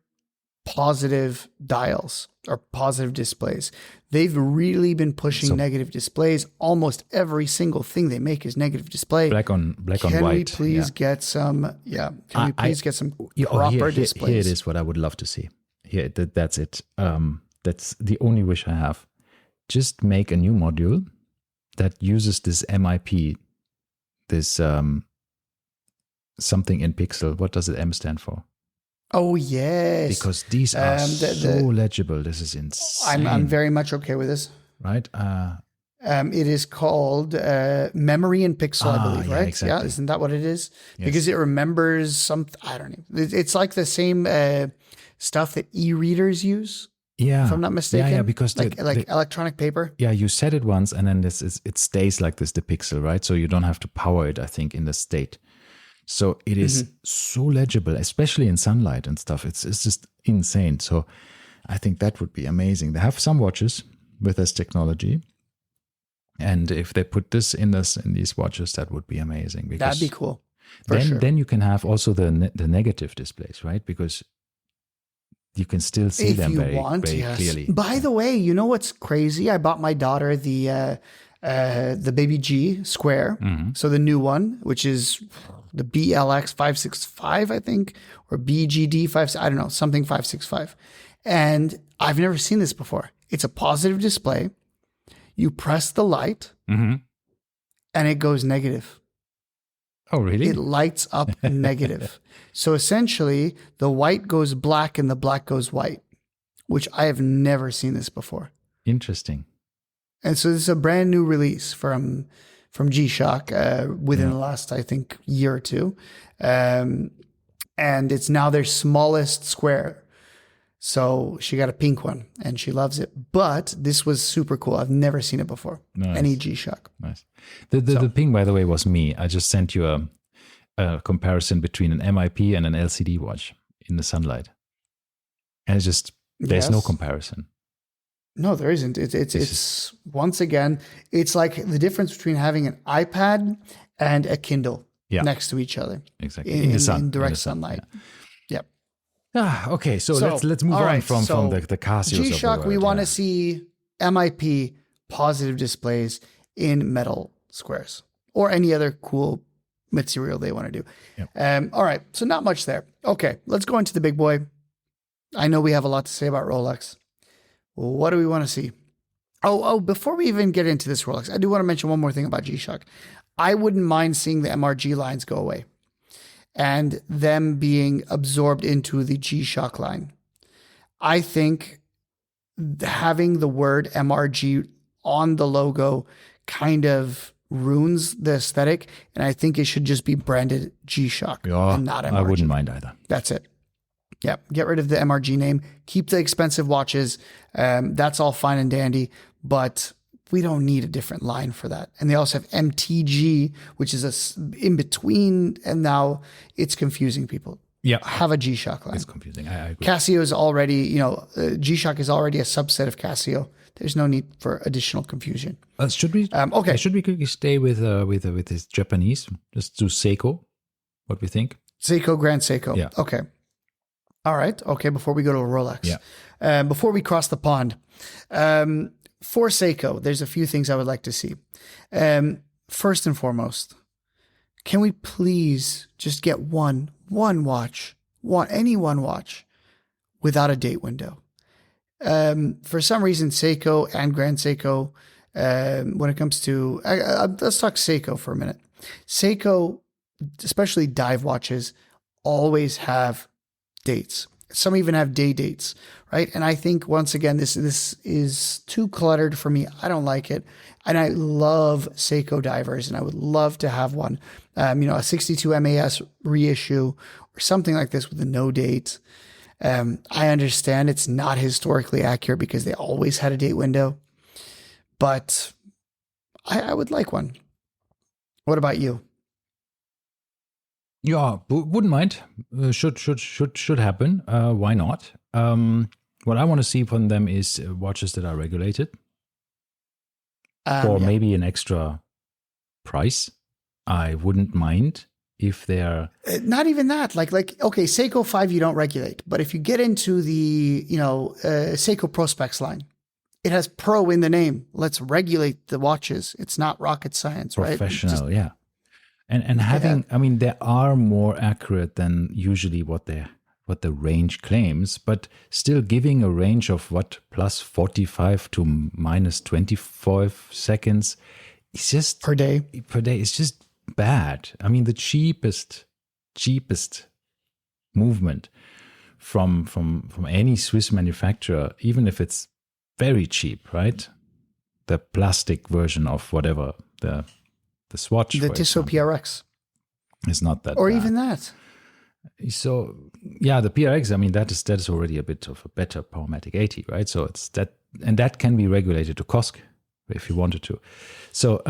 Speaker 2: positive dials or positive displays. They've really been pushing negative displays. Almost every single thing they make is negative display.
Speaker 1: Black on white.
Speaker 2: Can we please get some? Yeah. Can we please get some proper displays?
Speaker 1: Here it is. What I would love to see. Here, that's it. That's the only wish I have. Just make a new module that uses this MIP, this something in pixel. What does the M stand for?
Speaker 2: Oh, yes.
Speaker 1: Because these are so legible. This is insane.
Speaker 2: I'm very much okay with this.
Speaker 1: Right?
Speaker 2: It is called memory and pixel, I believe,
Speaker 1: yeah,
Speaker 2: right?
Speaker 1: exactly.
Speaker 2: Yeah, isn't that what it is?
Speaker 1: Yes.
Speaker 2: Because it remembers something. I don't know. It's like the same stuff that e-readers use,
Speaker 1: Yeah.
Speaker 2: if I'm not mistaken.
Speaker 1: Yeah, because
Speaker 2: like electronic paper.
Speaker 1: yeah, you set it once and then it stays like this, the pixel, right? So you don't have to power it, I think, in the state. So it is so legible, especially in sunlight and stuff. It's just insane. So I think that would be amazing. They have some watches with this technology. And if they put this in these watches, that would be amazing. Because
Speaker 2: that'd be cool.
Speaker 1: Then you can have also the negative displays, right? Because you can still see them very clearly.
Speaker 2: By the way, you know what's crazy? I bought my daughter the Baby G Square, so the new one, which is the BLX 565, I think, or BGD 5. I don't know, something 565. And I've never seen this before. It's a positive display. You press the light, and it goes negative.
Speaker 1: Oh, really?
Speaker 2: It lights up negative. So essentially, the white goes black and the black goes white, which I have never seen this before.
Speaker 1: Interesting.
Speaker 2: And so this is a brand new release from G-Shock within the last, I think, year or two. And it's now their smallest square. So she got a pink one and she loves it. But this was super cool. I've never seen it before.
Speaker 1: Nice.
Speaker 2: Any G-Shock.
Speaker 1: Nice. The pink, by the way, was me. I just sent you a comparison between an MIP and an LCD watch in the sunlight. And it's just, there's no comparison.
Speaker 2: No, there isn't. It's once again, it's like the difference between having an iPad and a Kindle next to each other.
Speaker 1: Exactly.
Speaker 2: In direct sunlight.
Speaker 1: Yeah. Okay, so let's move on from the Casios.
Speaker 2: G-Shock, we want to see MIP positive displays in metal squares or any other cool material they want to do. Yep. All right, so not much there. Okay, let's go into the big boy. I know we have a lot to say about Rolex. What do we want to see? Before we even get into this Rolex, I do want to mention one more thing about G-Shock. I wouldn't mind seeing the MRG lines go away and them being absorbed into the G-Shock line. I think having the word MRG on the logo kind of ruins the aesthetic, and I think it should just be branded G-Shock and not MRG.
Speaker 1: I wouldn't mind either.
Speaker 2: That's it. Yeah, get rid of the MRG name. Keep the expensive watches. That's all fine and dandy, but we don't need a different line for that. And they also have MTG, which is in between, and now it's confusing people.
Speaker 1: Yeah,
Speaker 2: have a G-Shock line.
Speaker 1: It's confusing. I agree.
Speaker 2: Casio is already, G-Shock is already a subset of Casio. There's no need for additional confusion.
Speaker 1: Should we? Okay. Should we quickly stay with this Japanese? Just do Seiko. What we think?
Speaker 2: Seiko, Grand Seiko. Yeah. Okay. All right. Okay. Before we go to a Rolex, before we cross the pond, for Seiko, there's a few things I would like to see. First and foremost, can we please just get one watch without a date window? For some reason, Seiko and Grand Seiko, when it comes to, let's talk Seiko for a minute. Seiko, especially dive watches, always have dates. Some even have day dates, right? And I think once again, this is too cluttered for me. I don't like it. And I love Seiko divers, and I would love to have one, a 62 MAS reissue or something like this with a no date. I understand it's not historically accurate because they always had a date window, but I would like one. What about you?
Speaker 1: Yeah, wouldn't mind. Should happen. Why not? What I want to see from them is watches that are regulated, or maybe an extra price. I wouldn't mind if they're
Speaker 2: not even that. Like okay, Seiko 5 you don't regulate, but if you get into the Seiko Prospex line, it has Pro in the name. Let's regulate the watches. It's not rocket science, right?
Speaker 1: Professional, yeah. And having, I mean, they are more accurate than usually what the range claims, but still giving a range of plus 45 to minus 25 seconds. It's just
Speaker 2: per day.
Speaker 1: It's just bad. I mean, the cheapest movement from any Swiss manufacturer, even if it's very cheap, right? the plastic version of whatever the Swatch,
Speaker 2: The
Speaker 1: for
Speaker 2: Tissot
Speaker 1: example,
Speaker 2: PRX.
Speaker 1: is not that
Speaker 2: Or
Speaker 1: bad.
Speaker 2: even that.
Speaker 1: So yeah, the PRX, I mean, that is already a bit of a better Powermatic 80, right? So it's that, and that can be regulated to COSC if you wanted to. So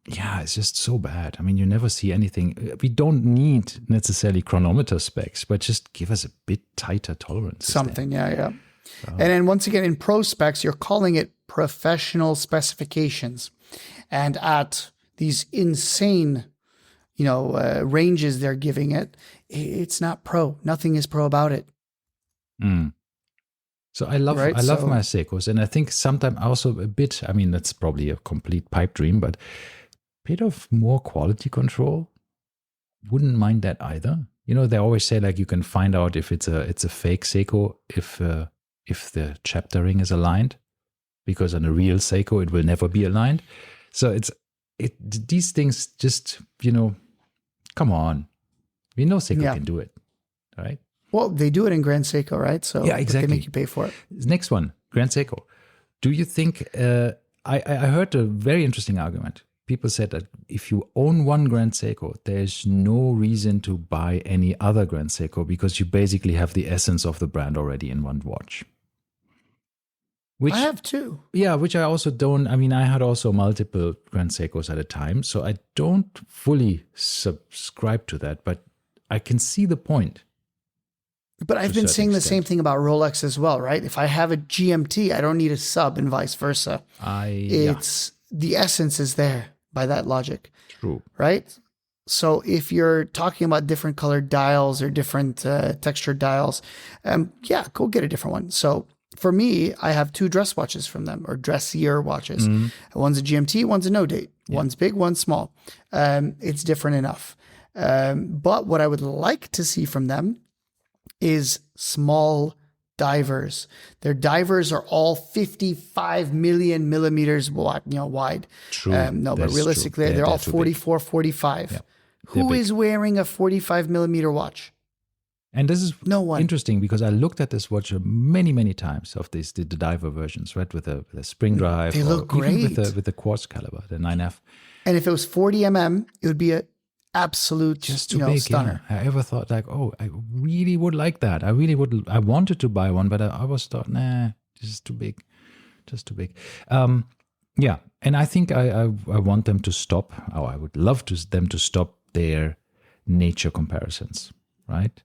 Speaker 1: yeah, it's just so bad. I mean, you never see anything. We don't need necessarily chronometer specs, but just give us a bit tighter tolerance.
Speaker 2: Something, yeah. And then once again, in pro specs, you're calling it professional specifications. And at these insane, ranges they're giving it, it's not pro. Nothing is pro about it.
Speaker 1: So I love my Seikos, and I think sometimes also a bit, I mean, that's probably a complete pipe dream, but a bit of more quality control, wouldn't mind that either. They always say like you can find out if it's a fake Seiko if the chapter ring is aligned, because on a real Seiko it will never be aligned. So these things just, come on. We know Seiko can do it, right?
Speaker 2: Well, they do it in Grand Seiko, right? So
Speaker 1: yeah, exactly.
Speaker 2: They make you pay for it.
Speaker 1: Next one, Grand Seiko. Do you think, I heard a very interesting argument. People said that if you own one Grand Seiko, there's no reason to buy any other Grand Seiko because you basically have the essence of the brand already in one watch. Which
Speaker 2: I have two.
Speaker 1: Yeah, which I also don't. I mean, I had also multiple Grand Seikos at a time, so I don't fully subscribe to that, but I can see the point.
Speaker 2: But I've been saying the same thing about Rolex as well, right? If I have a GMT, I don't need a sub and vice versa. The essence is there by that logic.
Speaker 1: True.
Speaker 2: Right? So if you're talking about different colored dials or different textured dials, go get a different one. So for me, I have two dress watches from them, or dressier watches. One's a GMT, one's a no date. Yeah. One's big, one's small. It's different enough. But what I would like to see from them is small divers. Their divers are all 55 million millimeters wide.
Speaker 1: True.
Speaker 2: But realistically, they're all 44, 45. Yeah. Who is wearing a 45 millimeter watch?
Speaker 1: And this is
Speaker 2: no one.
Speaker 1: Interesting because I looked at this watch many, many times of the diver versions, right? With a spring drive.
Speaker 2: They look great.
Speaker 1: Even with the quartz caliber, the 9F.
Speaker 2: And if it was 40 mm, it would be a absolute just too big, stunner.
Speaker 1: Yeah. I ever thought like, I really would like that. I wanted to buy one, but I was thought, nah, this is too big. Just too big. Yeah. And I think I want them to stop, or I would love them to stop their nature comparisons, right?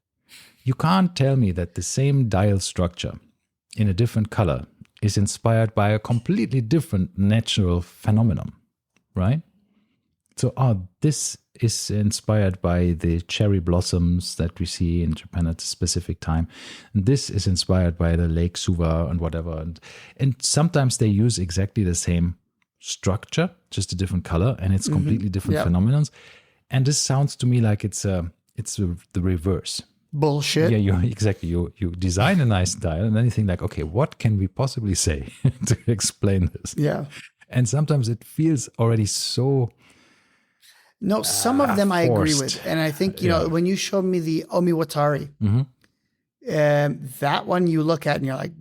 Speaker 1: You can't tell me that the same dial structure in a different color is inspired by a completely different natural phenomenon, right? So, this is inspired by the cherry blossoms that we see in Japan at a specific time. And this is inspired by the Lake Suwa and whatever. And sometimes they use exactly the same structure, just a different color, and it's completely different phenomenons. And this sounds to me like it's the reverse.
Speaker 2: Bullshit.
Speaker 1: Yeah, you design a nice dial, and then you think like, okay, what can we possibly say to explain this?
Speaker 2: Yeah.
Speaker 1: And sometimes it feels already so...
Speaker 2: No, some of them I agree with. And I think, when you showed me the Omiwatari, that one you look at and you're like,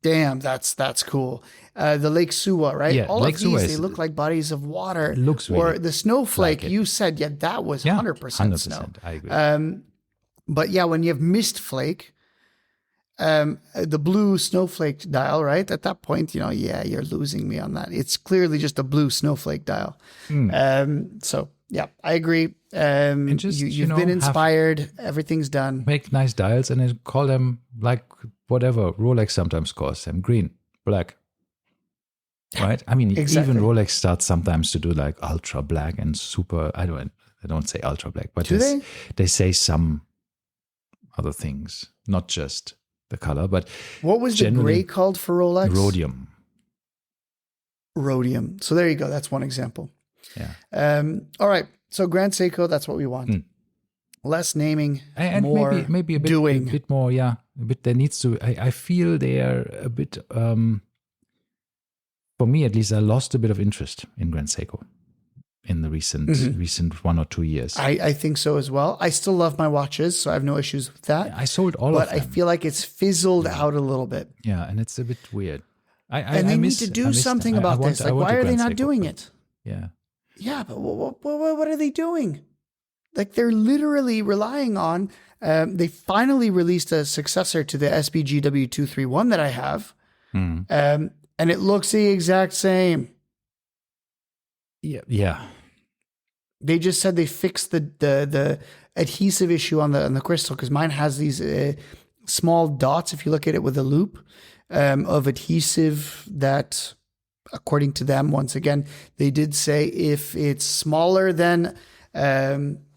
Speaker 2: damn, that's cool. The Lake Suwa, right?
Speaker 1: Yeah,
Speaker 2: all
Speaker 1: Lake
Speaker 2: of these,
Speaker 1: Suwa
Speaker 2: they look like bodies of water.
Speaker 1: It looks really
Speaker 2: or the snowflake,
Speaker 1: like
Speaker 2: you said, that was 100% snow.
Speaker 1: I agree.
Speaker 2: But yeah, when you have mist flake, the blue snowflake dial, right? At that point, you're losing me on that. It's clearly just a blue snowflake dial. So yeah, I agree.
Speaker 1: And just,
Speaker 2: you've been inspired. Everything's done.
Speaker 1: Make nice dials and then call them like whatever Rolex sometimes calls them, green, black. Right? I mean, even Rolex starts sometimes to do like ultra black and super. I don't say ultra black, but they say some other things, not just the color, but
Speaker 2: what was the gray called for Rolex? Rhodium. So there you go. That's one example.
Speaker 1: Yeah.
Speaker 2: All right. So Grand Seiko, that's what we want. Less naming,
Speaker 1: and
Speaker 2: more
Speaker 1: maybe a bit,
Speaker 2: doing.
Speaker 1: A bit more. Yeah. A bit. There needs to. I feel they are a bit. For me, at least, I lost a bit of interest in Grand Seiko in the recent 1 or 2 years.
Speaker 2: I think so as well. I still love my watches, so I have no issues with that.
Speaker 1: I sold all of them.
Speaker 2: But I feel like it's fizzled out a little bit.
Speaker 1: Yeah, and it's a bit weird.
Speaker 2: And they need to do something about this. Like, why are they not doing it?
Speaker 1: Yeah.
Speaker 2: Yeah, but what are they doing? Like, they're literally relying on. They finally released a successor to the SBG W231 that I have, and it looks the exact same.
Speaker 1: Yeah.
Speaker 2: They just said they fixed the adhesive issue on the crystal, because mine has these small dots, if you look at it with a loop, of adhesive that, according to them, once again, they did say if it's smaller than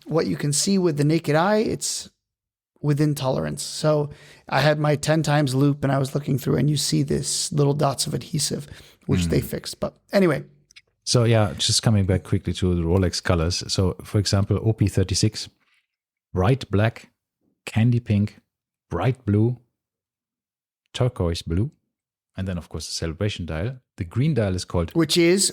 Speaker 2: what you can see with the naked eye, it's within tolerance. So I had my 10 times loop and I was looking through, and you see this little dots of adhesive, which they fixed. But anyway.
Speaker 1: So yeah, just coming back quickly to the Rolex colors. So for example, OP36, bright black, candy pink, bright blue, turquoise blue, and then of course the celebration dial. The green dial is called... What
Speaker 2: is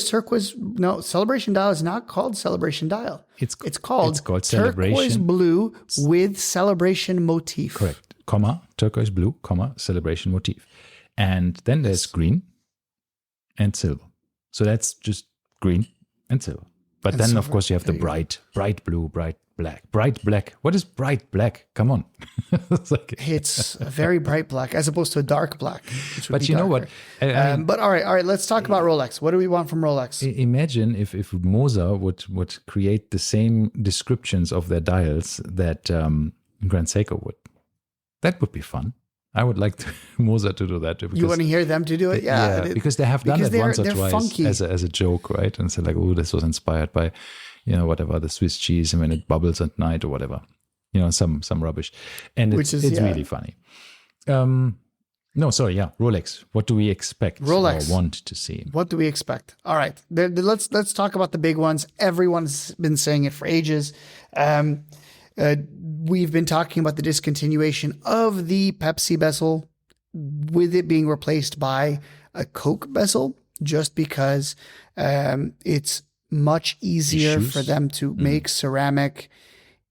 Speaker 2: turquoise? No, celebration dial is not called celebration dial. It's called turquoise blue with celebration motif.
Speaker 1: Correct. Comma, turquoise blue, comma, celebration motif. And then there's green and silver. So that's just green and silver. But then, of course, you have the bright blue, bright black. Bright black. What is bright black? Come on.
Speaker 2: It's a very bright black as opposed to a dark black.
Speaker 1: But you know what?
Speaker 2: But all right. Let's talk about Rolex. What do we want from Rolex?
Speaker 1: Imagine if Moser would create the same descriptions of their dials that Grand Seiko would. That would be fun. I would like Moser to do that.
Speaker 2: You want to hear them to do it? Yeah.
Speaker 1: Because they have done it once or twice as a joke, right? And so like, oh, this was inspired by, whatever, the Swiss cheese, and when it bubbles at night or whatever, some rubbish. And it's really funny. Rolex. What do we expect or want to see?
Speaker 2: What do we expect? All right. Let's talk about the big ones. Everyone's been saying it for ages. We've been talking about the discontinuation of the Pepsi bezel, with it being replaced by a Coke bezel, just because it's much easier for them to make ceramic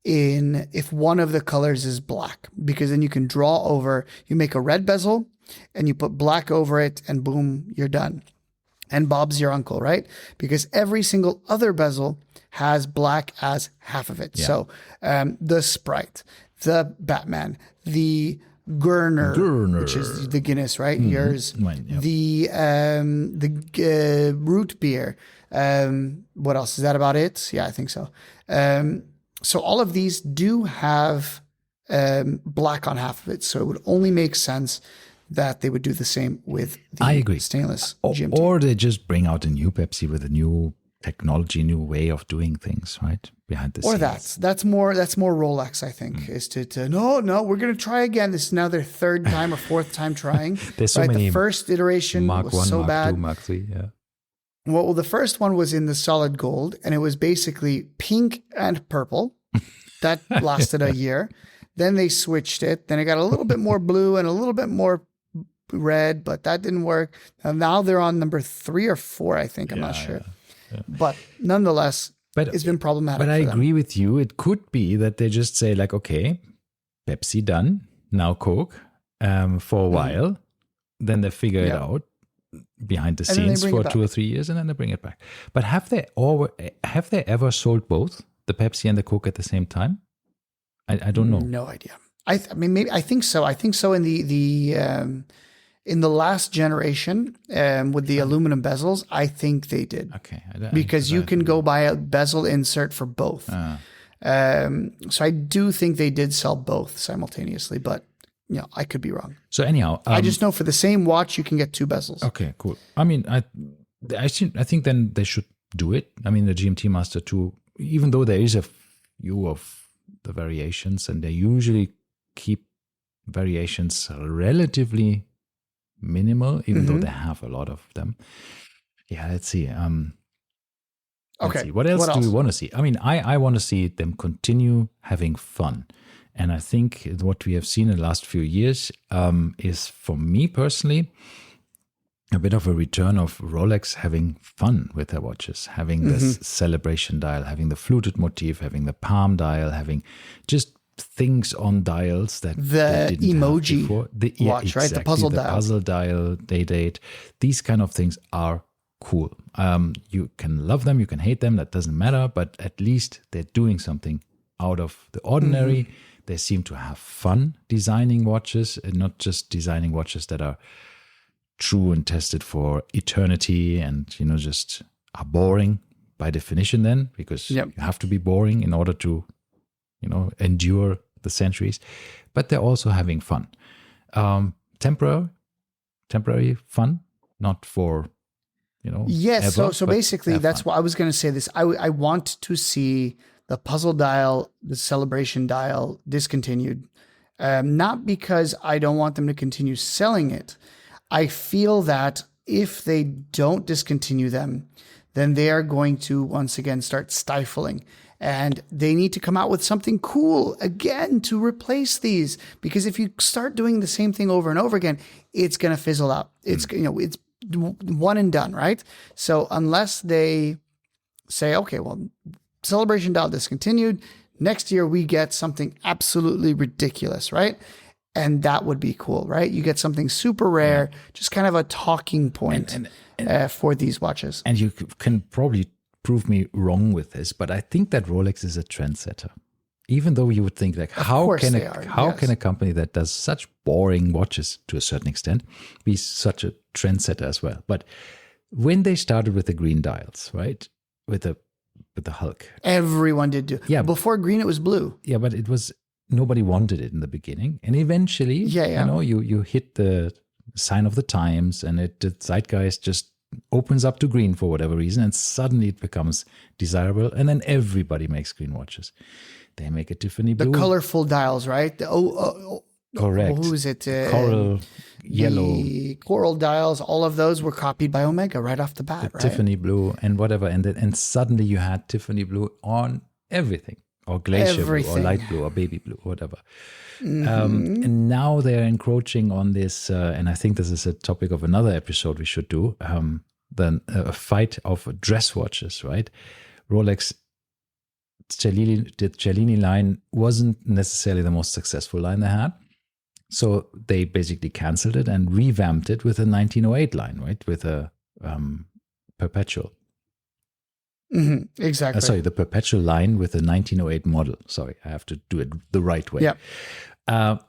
Speaker 2: if one of the colors is black, because then you can draw over, you make a red bezel and you put black over it and boom, you're done. And Bob's your uncle, right? Because every single other bezel has black as half of it. Yeah. So the Sprite, the Batman, the Gurner, which is the Guinness, right? Yours,
Speaker 1: mine, yep.
Speaker 2: The root beer. What else? Is that about it? Yeah, I think so. So all of these do have black on half of it. So it would only make sense that they would do the same with the stainless GMT.
Speaker 1: Or they just bring out a new Pepsi with a new technology, new way of doing things, right? Behind the scenes.
Speaker 2: Or that's more Rolex, I think, is to no, we're going to try again. This is now their third time or fourth time trying.
Speaker 1: There's so many.
Speaker 2: The first iteration
Speaker 1: Mark
Speaker 2: was
Speaker 1: 1,
Speaker 2: so
Speaker 1: Mark
Speaker 2: bad.
Speaker 1: 2, Mark 3, yeah.
Speaker 2: Well, the first one was in the solid gold, and it was basically pink and purple. That lasted a year. Then they switched it. Then it got a little bit more blue and a little bit more red, but that didn't work. And now they're on number 3 or 4, I think. I'm not sure. Yeah. But nonetheless, it's been problematic.
Speaker 1: But I agree with you. It could be that they just say like, okay, Pepsi done, now Coke for a while. Then they figure it out behind the scenes for 2 or 3 years, and then they bring it back. But have they ever sold both the Pepsi and the Coke at the same time? I don't know.
Speaker 2: No idea. I mean, maybe I think so. I think so in the last generation with the aluminum bezels. I think they did.
Speaker 1: Okay.
Speaker 2: Because you can go buy a bezel insert for both. So I do think they did sell both simultaneously, but I could be wrong.
Speaker 1: So anyhow,
Speaker 2: I just know for the same watch you can get 2 bezels.
Speaker 1: Okay, cool. I mean, I think then they should do it. I mean, the GMT Master 2, even though there is a few of the variations, and they usually keep variations relatively minimal, even though they have a lot of them. Yeah, let's see. Let's see. What else do we want to see? I mean, I want to see them continue having fun. And I think what we have seen in the last few years is, for me personally, a bit of a return of Rolex having fun with their watches, having this celebration dial, having the fluted motif, having the palm dial, having just things on dials that
Speaker 2: The
Speaker 1: they didn't have
Speaker 2: emoji
Speaker 1: before.
Speaker 2: watch, right? The puzzle dial.
Speaker 1: Puzzle dial, date. These kind of things are cool. You can love them, you can hate them, that doesn't matter, but at least they're doing something out of the ordinary. They seem to have fun designing watches, and not just designing watches that are true and tested for eternity and, just are boring by definition then, because you have to be boring in order to, endure the centuries. But they're also having fun. Temporary fun, not for,
Speaker 2: Yes.
Speaker 1: ever,
Speaker 2: So
Speaker 1: but
Speaker 2: basically,
Speaker 1: have
Speaker 2: that's
Speaker 1: fun.
Speaker 2: what I was going to say this. I want to see the puzzle dial, the celebration dial discontinued. Not because I don't want them to continue selling it. I feel that if they don't discontinue them, then they are going to once again start stifling. And they need to come out with something cool again to replace these. Because if you start doing the same thing over and over again, it's going to fizzle out. It's, it's one and done, right? So unless they say, okay, well, celebration dial discontinued, next year we get something absolutely ridiculous, right? And that would be cool, right? You get something super rare, just kind of a talking point for these watches.
Speaker 1: And you can probably prove me wrong with this, but I think that Rolex is a trendsetter. Even though you would think, like, how can a company that does such boring watches to a certain extent be such a trendsetter as well? But when they started with the green dials, right, with the Hulk,
Speaker 2: everyone did do.
Speaker 1: Yeah,
Speaker 2: before green it was blue.
Speaker 1: Yeah, but it was, nobody wanted it in the beginning, and eventually, you hit the sign of the times, and the zeitgeist just opens up to green for whatever reason, and suddenly it becomes desirable, and then everybody makes green watches. They make a Tiffany blue.
Speaker 2: The colorful dials, right?
Speaker 1: Correct.
Speaker 2: Who is it?
Speaker 1: Coral, yellow.
Speaker 2: The coral dials, all of those were copied by Omega right off the bat, right?
Speaker 1: Tiffany blue and whatever. And suddenly you had Tiffany blue on everything, or glacier blue, or light blue, or baby blue, or whatever. And now they're encroaching on this, and I think this is a topic of another episode we should do, a fight of dress watches, right? Rolex, the Cellini line wasn't necessarily the most successful line they had. So they basically canceled it and revamped it with a 1908 line, right? With a perpetual.
Speaker 2: Exactly.
Speaker 1: Sorry, the perpetual line with a 1908 model. Sorry, I have to do it the right way.
Speaker 2: Yeah.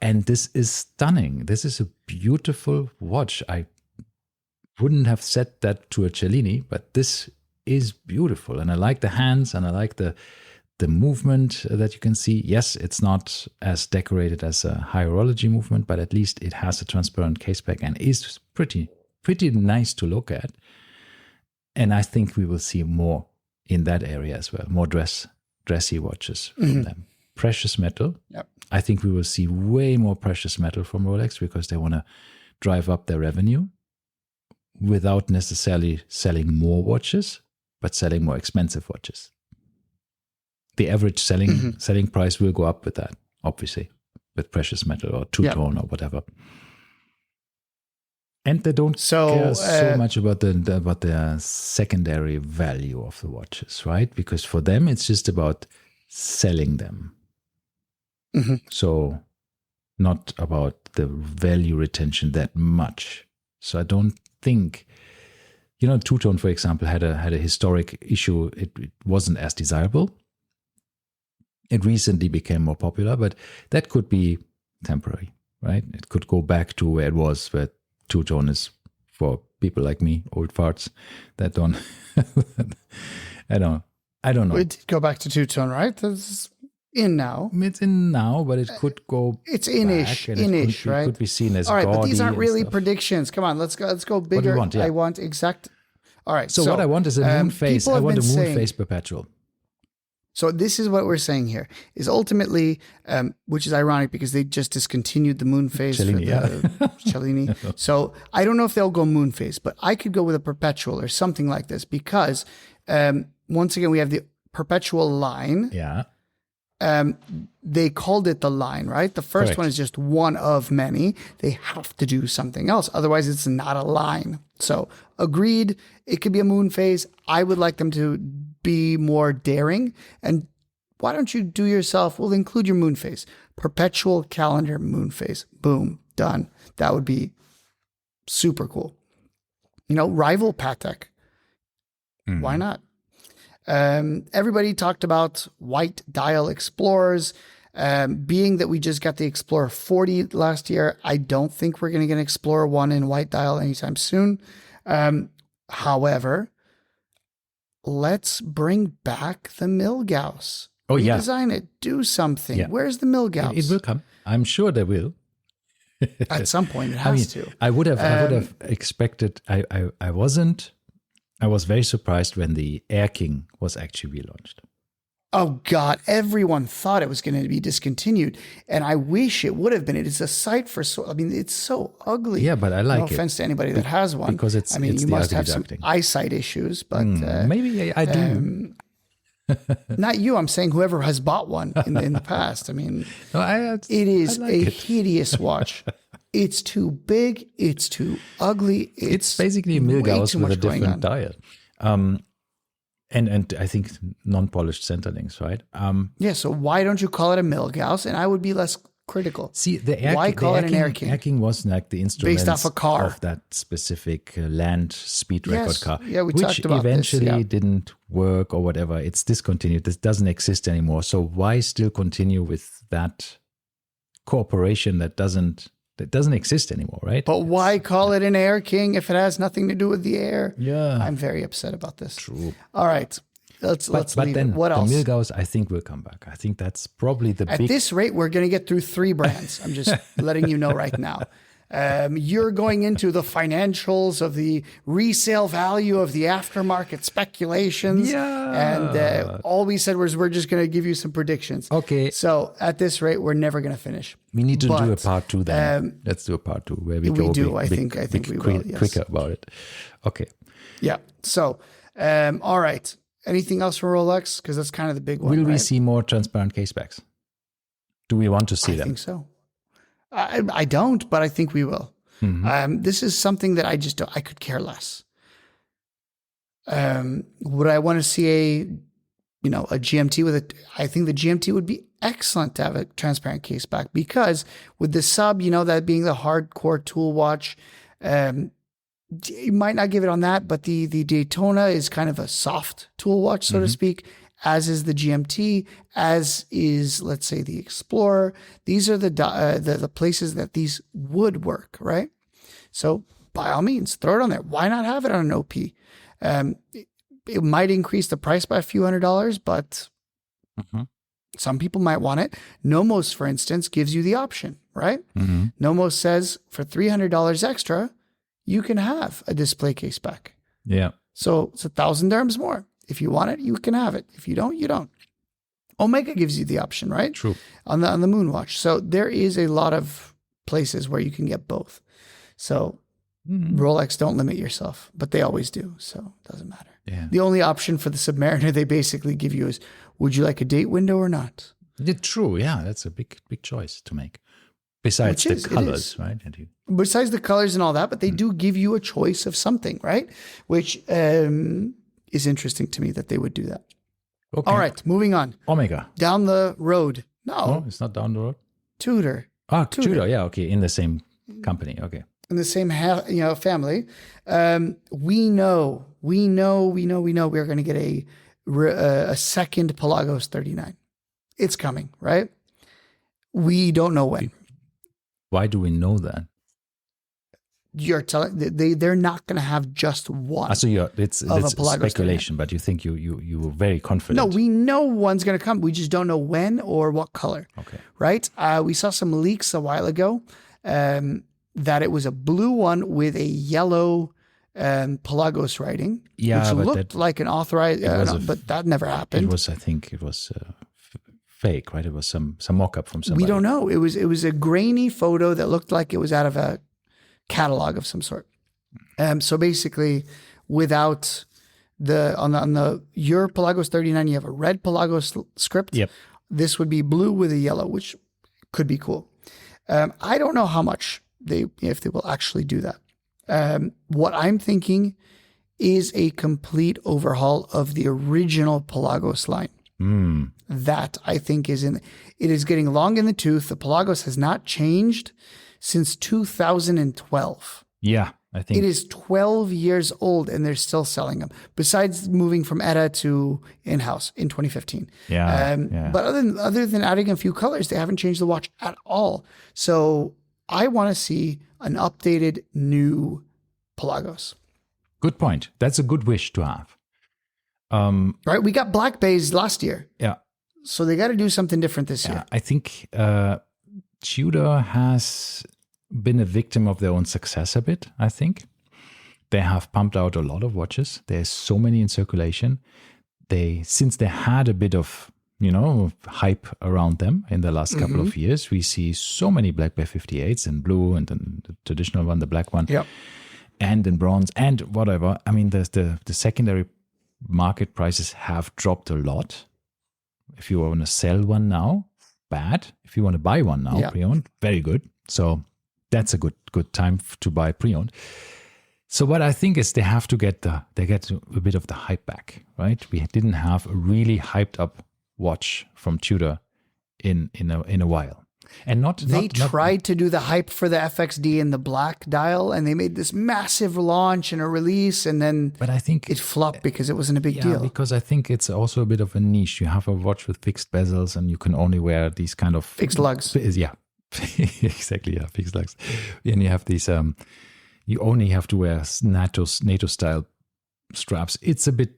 Speaker 1: And this is stunning. This is a beautiful watch. I wouldn't have said that to a Cellini, but this is beautiful. And I like the hands, and I like the movement that you can see. Yes, it's not as decorated as a high horology movement, but at least it has a transparent case back and is pretty nice to look at. And I think we will see more in that area as well, more dressy watches from them. Precious metal.
Speaker 2: Yep.
Speaker 1: I think we will see way more precious metal from Rolex, because they want to drive up their revenue without necessarily selling more watches, but selling more expensive watches. The average selling price will go up with that, obviously, with precious metal or two-tone or whatever. And they don't care so much about the secondary value of the watches, right? Because for them, it's just about selling them. So not about the value retention that much. So I don't think, two-tone, for example, had a historic issue. It wasn't as desirable. It recently became more popular, but that could be temporary, right? It could go back to where it was, where two-tone is for people like me, old farts, that don't, I don't know.
Speaker 2: It did go back to two-tone, right? That's in now.
Speaker 1: It's in now, but it could go
Speaker 2: It's in-ish, right?
Speaker 1: It could be seen as
Speaker 2: all right,
Speaker 1: gaudy,
Speaker 2: but these aren't really
Speaker 1: stuff.
Speaker 2: predictions. Come on, let's go bigger.
Speaker 1: What do you want? Yeah.
Speaker 2: I want exact. All right.
Speaker 1: So what I want is a moon phase. I want a moon phase perpetual.
Speaker 2: So this is what we're saying here, is ultimately, which is ironic because they just discontinued the moon phase
Speaker 1: Cellini,
Speaker 2: for the Cellini. So I don't know if they'll go moon phase, but I could go with a perpetual or something like this, because once again, we have the perpetual line.
Speaker 1: Yeah.
Speaker 2: They called it the line, right? The first
Speaker 1: Correct.
Speaker 2: one is just one of many. They have to do something else. Otherwise, it's not a line. So agreed, it could be a moon phase. I would like them to be more daring. And why don't you do yourself, we'll include your moon phase, perpetual calendar moon phase. Boom, done. That would be super cool. Rival Patek. Why not? Everybody talked about white dial Explorers. Being that we just got the Explorer 40 last year, I don't think we're going to get an Explorer 1 in white dial anytime soon. However, let's bring back the Milgauss.
Speaker 1: Oh, yeah.
Speaker 2: Redesign it. Do something. Yeah. Where's the Milgauss?
Speaker 1: It will come. I'm sure they will.
Speaker 2: At some point, it has to.
Speaker 1: I would have expected. I wasn't. I was very surprised when the Air King was actually relaunched.
Speaker 2: Oh God! Everyone thought it was going to be discontinued, and I wish it would have been. It is a sight for it's so ugly.
Speaker 1: Yeah, but I like it.
Speaker 2: No offense to anybody that has one,
Speaker 1: because it's.
Speaker 2: You must have some eyesight issues, but
Speaker 1: maybe I do.
Speaker 2: Not you. I'm saying whoever has bought one in the past. It is a hideous watch. It's too big. It's too ugly.
Speaker 1: It's basically a Milgauss with a different dial. And I think non-polished centerlings, right?
Speaker 2: Yeah, so why don't you call it a Milgauss? And I would be less critical.
Speaker 1: See,
Speaker 2: why call it an Air King?
Speaker 1: Air King was like the instrument
Speaker 2: based off a car
Speaker 1: of that specific land speed record car,
Speaker 2: we talked about
Speaker 1: eventually
Speaker 2: this,
Speaker 1: didn't work or whatever. It's discontinued. This doesn't exist anymore. So why still continue with that corporation that doesn't exist anymore, right?
Speaker 2: But why call it an Air King if it has nothing to do with the air?
Speaker 1: Yeah.
Speaker 2: I'm very upset about this.
Speaker 1: True.
Speaker 2: All right. Let's leave it. What else?
Speaker 1: The Milgauss, I think, will come back. I think that's probably
Speaker 2: At this rate, we're going to get through 3 brands. I'm just letting you know right now. You're going into the financials of the resale value of the aftermarket speculations.
Speaker 1: Yeah.
Speaker 2: And all we said was we're just going to give you some predictions.
Speaker 1: Okay.
Speaker 2: So at this rate, we're never going to finish.
Speaker 1: We need to do a part 2 then. Let's do a part 2 where we go
Speaker 2: I think we will. Yes.
Speaker 1: Quicker about it. Okay.
Speaker 2: Yeah. So, all right. Anything else from Rolex? Because that's kind of the big one.
Speaker 1: Will we see more transparent case backs? Do we want to see them?
Speaker 2: I think so. I don't, but I think we will. Mm-hmm. This is something that I could care less. Would I want to see a GMT with it? I think the GMT would be excellent to have a transparent case back, because with the sub, that being the hardcore tool watch, you might not give it on that, but the Daytona is kind of a soft tool watch, so to speak, as is the GMT, as is, let's say, the Explorer. These are the places that these would work, right? So by all means, throw it on there. Why not have it on an OP? It might increase the price by a few $100s, but some people might want it. Nomos, for instance, gives you the option, right? Nomos says for $300 extra, you can have a display case back.
Speaker 1: Yeah.
Speaker 2: So it's 1,000 dirhams more. If you want it, you can have it. If you don't, you don't. Omega gives you the option, right?
Speaker 1: True.
Speaker 2: On the Moonwatch. So there is a lot of places where you can get both. So Rolex, don't limit yourself, but they always do. So it doesn't matter.
Speaker 1: Yeah.
Speaker 2: The only option for the Submariner they basically give you is, would you like a date window or not?
Speaker 1: True. Yeah, that's a big choice to make. Besides the colors, right?
Speaker 2: Besides the colors and all that, but they do give you a choice of something, right? Which is interesting to me that they would do that. Okay. All right, moving on.
Speaker 1: Omega.
Speaker 2: Down the road. No,
Speaker 1: it's not down the road.
Speaker 2: Tudor.
Speaker 1: Tudor. Yeah, okay. In the same company. Okay.
Speaker 2: In the same family. We know we're going to get a second Pelagos 39. It's coming, right? We don't know when.
Speaker 1: Why do we know that?
Speaker 2: You're telling they're not going to have just one.
Speaker 1: So it's speculation, but you think you were very confident.
Speaker 2: No, we know one's going to come. We just don't know when or what color.
Speaker 1: Okay,
Speaker 2: right? We saw some leaks a while ago that it was a blue one with a yellow Pelagos writing, which looked like an authorized, but that never happened.
Speaker 1: I think it was fake, right? It was some mock-up from somebody.
Speaker 2: We don't know. It was a grainy photo that looked like it was out of a catalog of some sort. So basically, without your Pelagos 39, you have a red Pelagos script.
Speaker 1: Yep.
Speaker 2: This would be blue with a yellow, which could be cool. I don't know how much if they will actually do that. What I'm thinking is a complete overhaul of the original Pelagos line. That I think it is getting long in the tooth. The Pelagos has not changed since 2012.
Speaker 1: Yeah, I think
Speaker 2: It is 12 years old and they're still selling them, besides moving from ETA to in-house in 2015.
Speaker 1: Yeah,
Speaker 2: But other than adding a few colors, they haven't changed the watch at all. So I want to see an updated new Pelagos.
Speaker 1: Good point. That's a good wish to have.
Speaker 2: Right? We got black bays last year.
Speaker 1: Yeah.
Speaker 2: So they got to do something different this year.
Speaker 1: I think Tudor has been a victim of their own success a bit, I think. They have pumped out a lot of watches. There's so many in circulation. Since they had a bit of, hype around them in the last couple of years, we see so many Black Bay 58s in blue and then the traditional one, the black one, and in bronze and whatever. I mean, the secondary market prices have dropped a lot. If you want to sell one now, bad. If you want to buy one now, pre-owned, very good. So that's a good time to buy pre-owned. So what I think is they have to get a bit of the hype back, right? We didn't have a really hyped up watch from Tudor in a while. And
Speaker 2: they tried to do the hype for the FXD in the black dial, and they made this massive launch and a release, and then
Speaker 1: but I think
Speaker 2: it flopped because it wasn't a big deal.
Speaker 1: Because I think it's also a bit of a niche. You have a watch with fixed bezels, and you can only wear these kind of
Speaker 2: fixed lugs.
Speaker 1: Yeah, exactly. Yeah, fixed lugs. And you have these. You only have to wear NATO style straps. It's a bit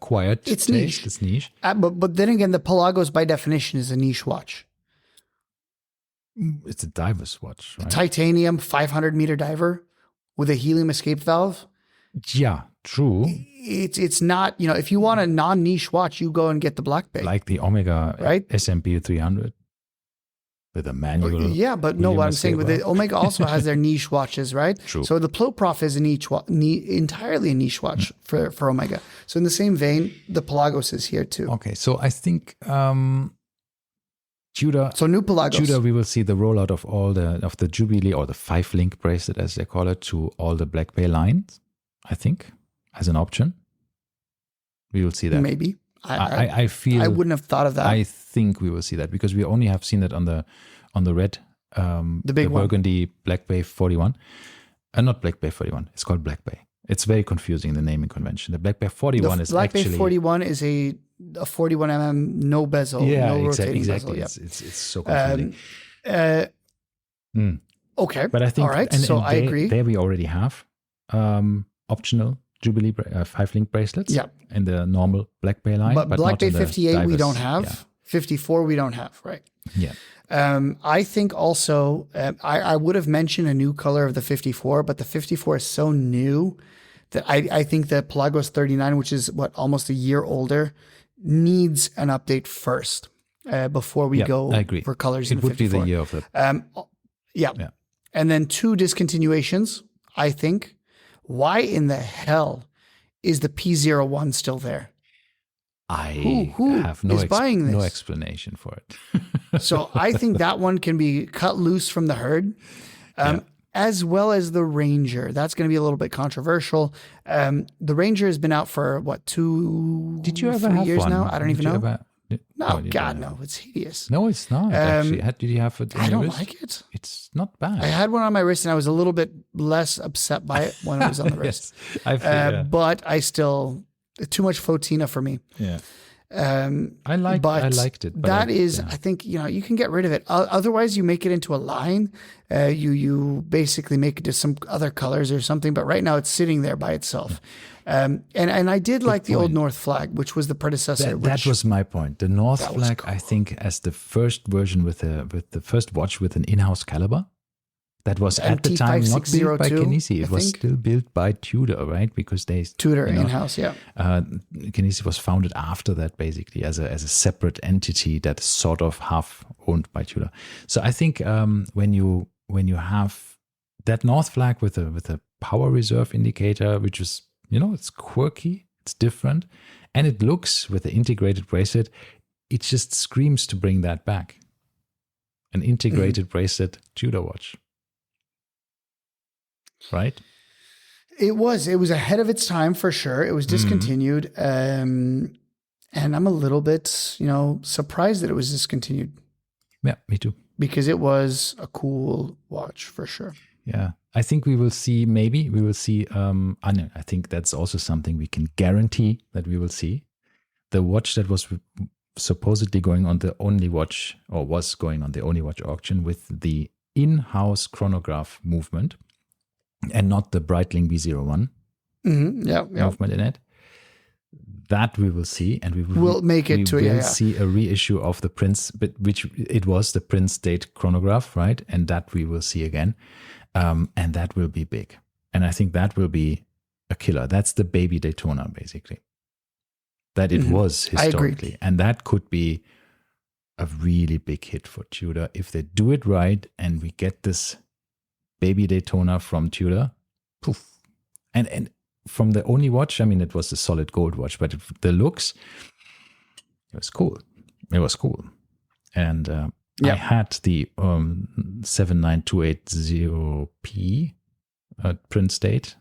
Speaker 1: quiet.
Speaker 2: It's
Speaker 1: taste.
Speaker 2: niche.
Speaker 1: It's niche.
Speaker 2: But then again, the Pelagos by definition is a niche watch.
Speaker 1: It's a diver's watch, right?
Speaker 2: A titanium 500-meter diver with a helium escape valve.
Speaker 1: Yeah, true.
Speaker 2: It's not, if you want a non-niche watch, you go and get the Black Bay.
Speaker 1: Like the Omega
Speaker 2: right?
Speaker 1: SMP 300 with a manual.
Speaker 2: Yeah, but no, what I'm saying with the Omega also has their niche watches, right?
Speaker 1: True.
Speaker 2: So the Ploprof is entirely a niche watch for Omega. So in the same vein, the Pelagos is here too.
Speaker 1: Okay, so I think Tudor.
Speaker 2: So new Pelagos.
Speaker 1: Tudor, we will see the rollout of all the Jubilee or the 5-link bracelet, as they call it, to all the Black Bay lines. I think as an option, we will see that.
Speaker 2: Maybe.
Speaker 1: I feel
Speaker 2: I wouldn't have thought of that.
Speaker 1: I think we will see that because we only have seen it on the red, the burgundy Black Bay 41, not Black Bay 41. It's called Black Bay. It's very confusing, the naming convention. The Black Bay 41 is
Speaker 2: Black
Speaker 1: actually
Speaker 2: Bay 41 is a 41 no bezel, no rotating
Speaker 1: exactly.
Speaker 2: bezel.
Speaker 1: It's so confusing.
Speaker 2: Okay,
Speaker 1: but I think
Speaker 2: all right. So I agree.
Speaker 1: There we already have optional Jubilee 5-link bracelets in the normal Black Bay line.
Speaker 2: But Black Bay 58 we don't have.
Speaker 1: Yeah.
Speaker 2: 54 we don't have, right?
Speaker 1: Yeah.
Speaker 2: I think also, I would have mentioned a new color of the 54, but the 54 is so new that I think the Pelagos 39, which is almost a year older, needs an update first before we go for colors in the 54. It would be the
Speaker 1: year of the...
Speaker 2: yeah. And then 2 discontinuations, I think. Why in the hell is the P01 still there?
Speaker 1: I have no explanation for it.
Speaker 2: So I think that one can be cut loose from the herd, as well as the Ranger. That's going to be a little bit controversial. The Ranger has been out for 2
Speaker 1: Did you ever
Speaker 2: 3
Speaker 1: have
Speaker 2: years
Speaker 1: one?
Speaker 2: now? I don't even know.
Speaker 1: No,
Speaker 2: God, no. It's hideous.
Speaker 1: No, it's not. Actually, did you have it?
Speaker 2: I don't like it.
Speaker 1: It's not bad.
Speaker 2: I had one on my wrist, and I was a little bit less upset by it when it was on the wrist.
Speaker 1: Yes,
Speaker 2: but I still too much Fotina for me.
Speaker 1: Yeah. I liked it. But
Speaker 2: that is, I think, you can get rid of it. Otherwise, you make it into a line. You basically make it to some other colors or something. But right now, it's sitting there by itself. And I did like the old North Flag, which was the predecessor.
Speaker 1: That was my point. The North Flag, cool. I think, as the first version with the first watch with an in-house caliber. That was at the time not built by Kenissi. It was still built by Tudor, right? Because
Speaker 2: Tudor in-house, yeah.
Speaker 1: Kenissi was founded after that, basically, as a separate entity that's sort of half owned by Tudor. So I think when you have that North Flag with a power reserve indicator, which is it's quirky, it's different, and it looks with the integrated bracelet, it just screams to bring that back. An integrated bracelet Tudor watch. Right?
Speaker 2: It was ahead of its time for sure. It was discontinued. And And I'm a little bit, surprised that it was discontinued
Speaker 1: Yeah, me too.
Speaker 2: because it was a cool watch for sure.
Speaker 1: Yeah, I think we will see. Maybe we will see. I think that's also something we can guarantee that we will see. The watch that was supposedly going on the Only Watch, or was going on the Only Watch auction with the in-house chronograph movement, and not the Breitling V01 movement in it. That we will see, and
Speaker 2: We'll make it to
Speaker 1: will see a reissue of the Prince, but which it was the Prince date chronograph, right? And that we will see again. And that will be big. And I think that will be a killer. That's the baby Daytona, basically. That it was historically. And that could be a really big hit for Tudor if they do it right and we get this baby Daytona from Tudor. Poof. And from the Only Watch, I mean, it was a solid gold watch, but the looks, it was cool. It was cool. And I had the 79280P Prince date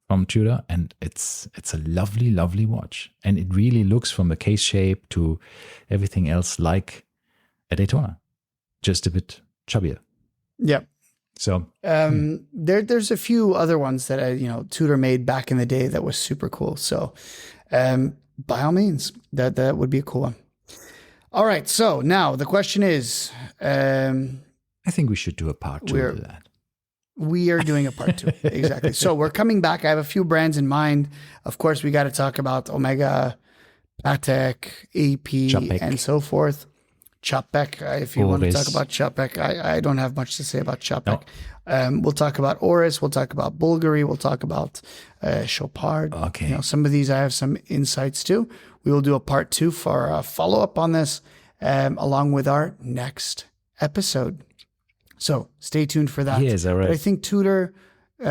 Speaker 1: from Tudor, and it's a lovely, lovely watch. And it really looks from the case shape to everything else like a Daytona, just a bit chubbier.
Speaker 2: Yeah.
Speaker 1: So
Speaker 2: there's a few other ones that Tudor made back in the day that was super cool. So by all means, that would be a cool one. All right, so now the question is...
Speaker 1: I think we should do a part 2 of that.
Speaker 2: We are doing a part 2, exactly. So we're coming back. I have a few brands in mind. Of course, we got to talk about Omega, Patek, AP,
Speaker 1: Chapek.
Speaker 2: And so forth. Chapek, if you want to talk about Chapek, I don't have much to say about Chapek. No. We'll talk about Oris, we'll talk about Bulgari, we'll talk about Chopard.
Speaker 1: Okay.
Speaker 2: Some of these I have some insights to. We will do a part 2 for a follow-up on this, along with our next episode. So stay tuned for that.
Speaker 1: Yes, all right.
Speaker 2: But I think Tudor,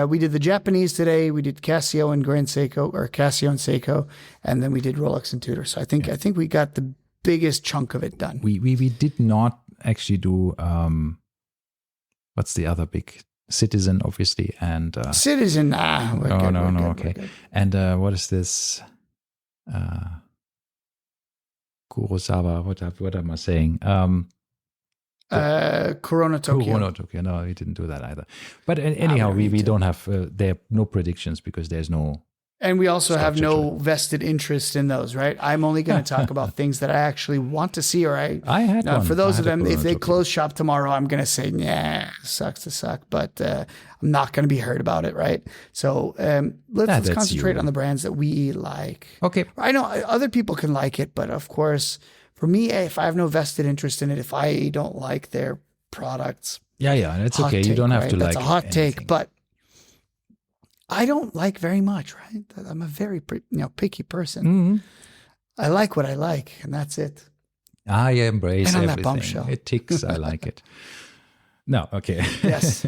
Speaker 2: we did the Japanese today. We did Casio and Casio and Seiko, and then we did Rolex and Tudor. So I think we got the biggest chunk of it done.
Speaker 1: We did not actually do what's the other big Citizen, obviously, and
Speaker 2: Citizen.
Speaker 1: Okay. And what is this? Kurosawa. What am I saying?
Speaker 2: Corona Tokyo.
Speaker 1: No, we didn't do that either. But anyhow, we don't have there are no predictions because there's no.
Speaker 2: And we also have no vested interest in those, right? I'm only going to talk about things that I actually want to see, or I had one. For those of them, if they close shop tomorrow, I'm going to say, nah, sucks to suck, but I'm not going to be heard about it, right? So let's concentrate on the brands that we like.
Speaker 1: Okay.
Speaker 2: I know other people can like it, but of course, for me, if I have no vested interest in it, if I don't like their products.
Speaker 1: Yeah, it's okay. You don't have to like it.
Speaker 2: That's a hot take, but I don't like very much, right? I'm a very picky person.
Speaker 1: Mm-hmm.
Speaker 2: I like what I like, and that's it.
Speaker 1: I embrace
Speaker 2: and on
Speaker 1: everything.
Speaker 2: That bombshell.
Speaker 1: It ticks. I like it. No, okay.
Speaker 2: Yes.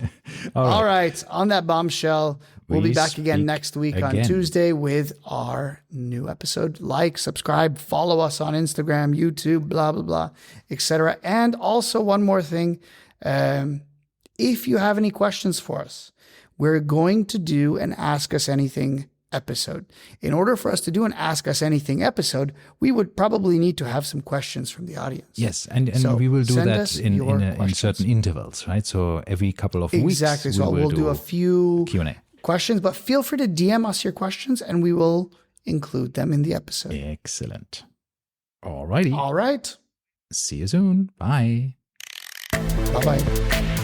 Speaker 2: All right. On that bombshell, we'll be back again next week on Tuesday with our new episode. Like, subscribe, follow us on Instagram, YouTube, blah, blah, blah, etc. And also one more thing. If you have any questions for us, we're going to do an Ask Us Anything episode. In order for us to do an Ask Us Anything episode, we would probably need to have some questions from the audience.
Speaker 1: Yes, and
Speaker 2: so
Speaker 1: we will do that in certain intervals, right? So every couple of weeks.
Speaker 2: Exactly. So we'll do a few
Speaker 1: Q&A
Speaker 2: questions, but feel free to DM us your questions and we will include them in the episode.
Speaker 1: Excellent. All righty.
Speaker 2: All right.
Speaker 1: See you soon. Bye.
Speaker 2: Bye-bye.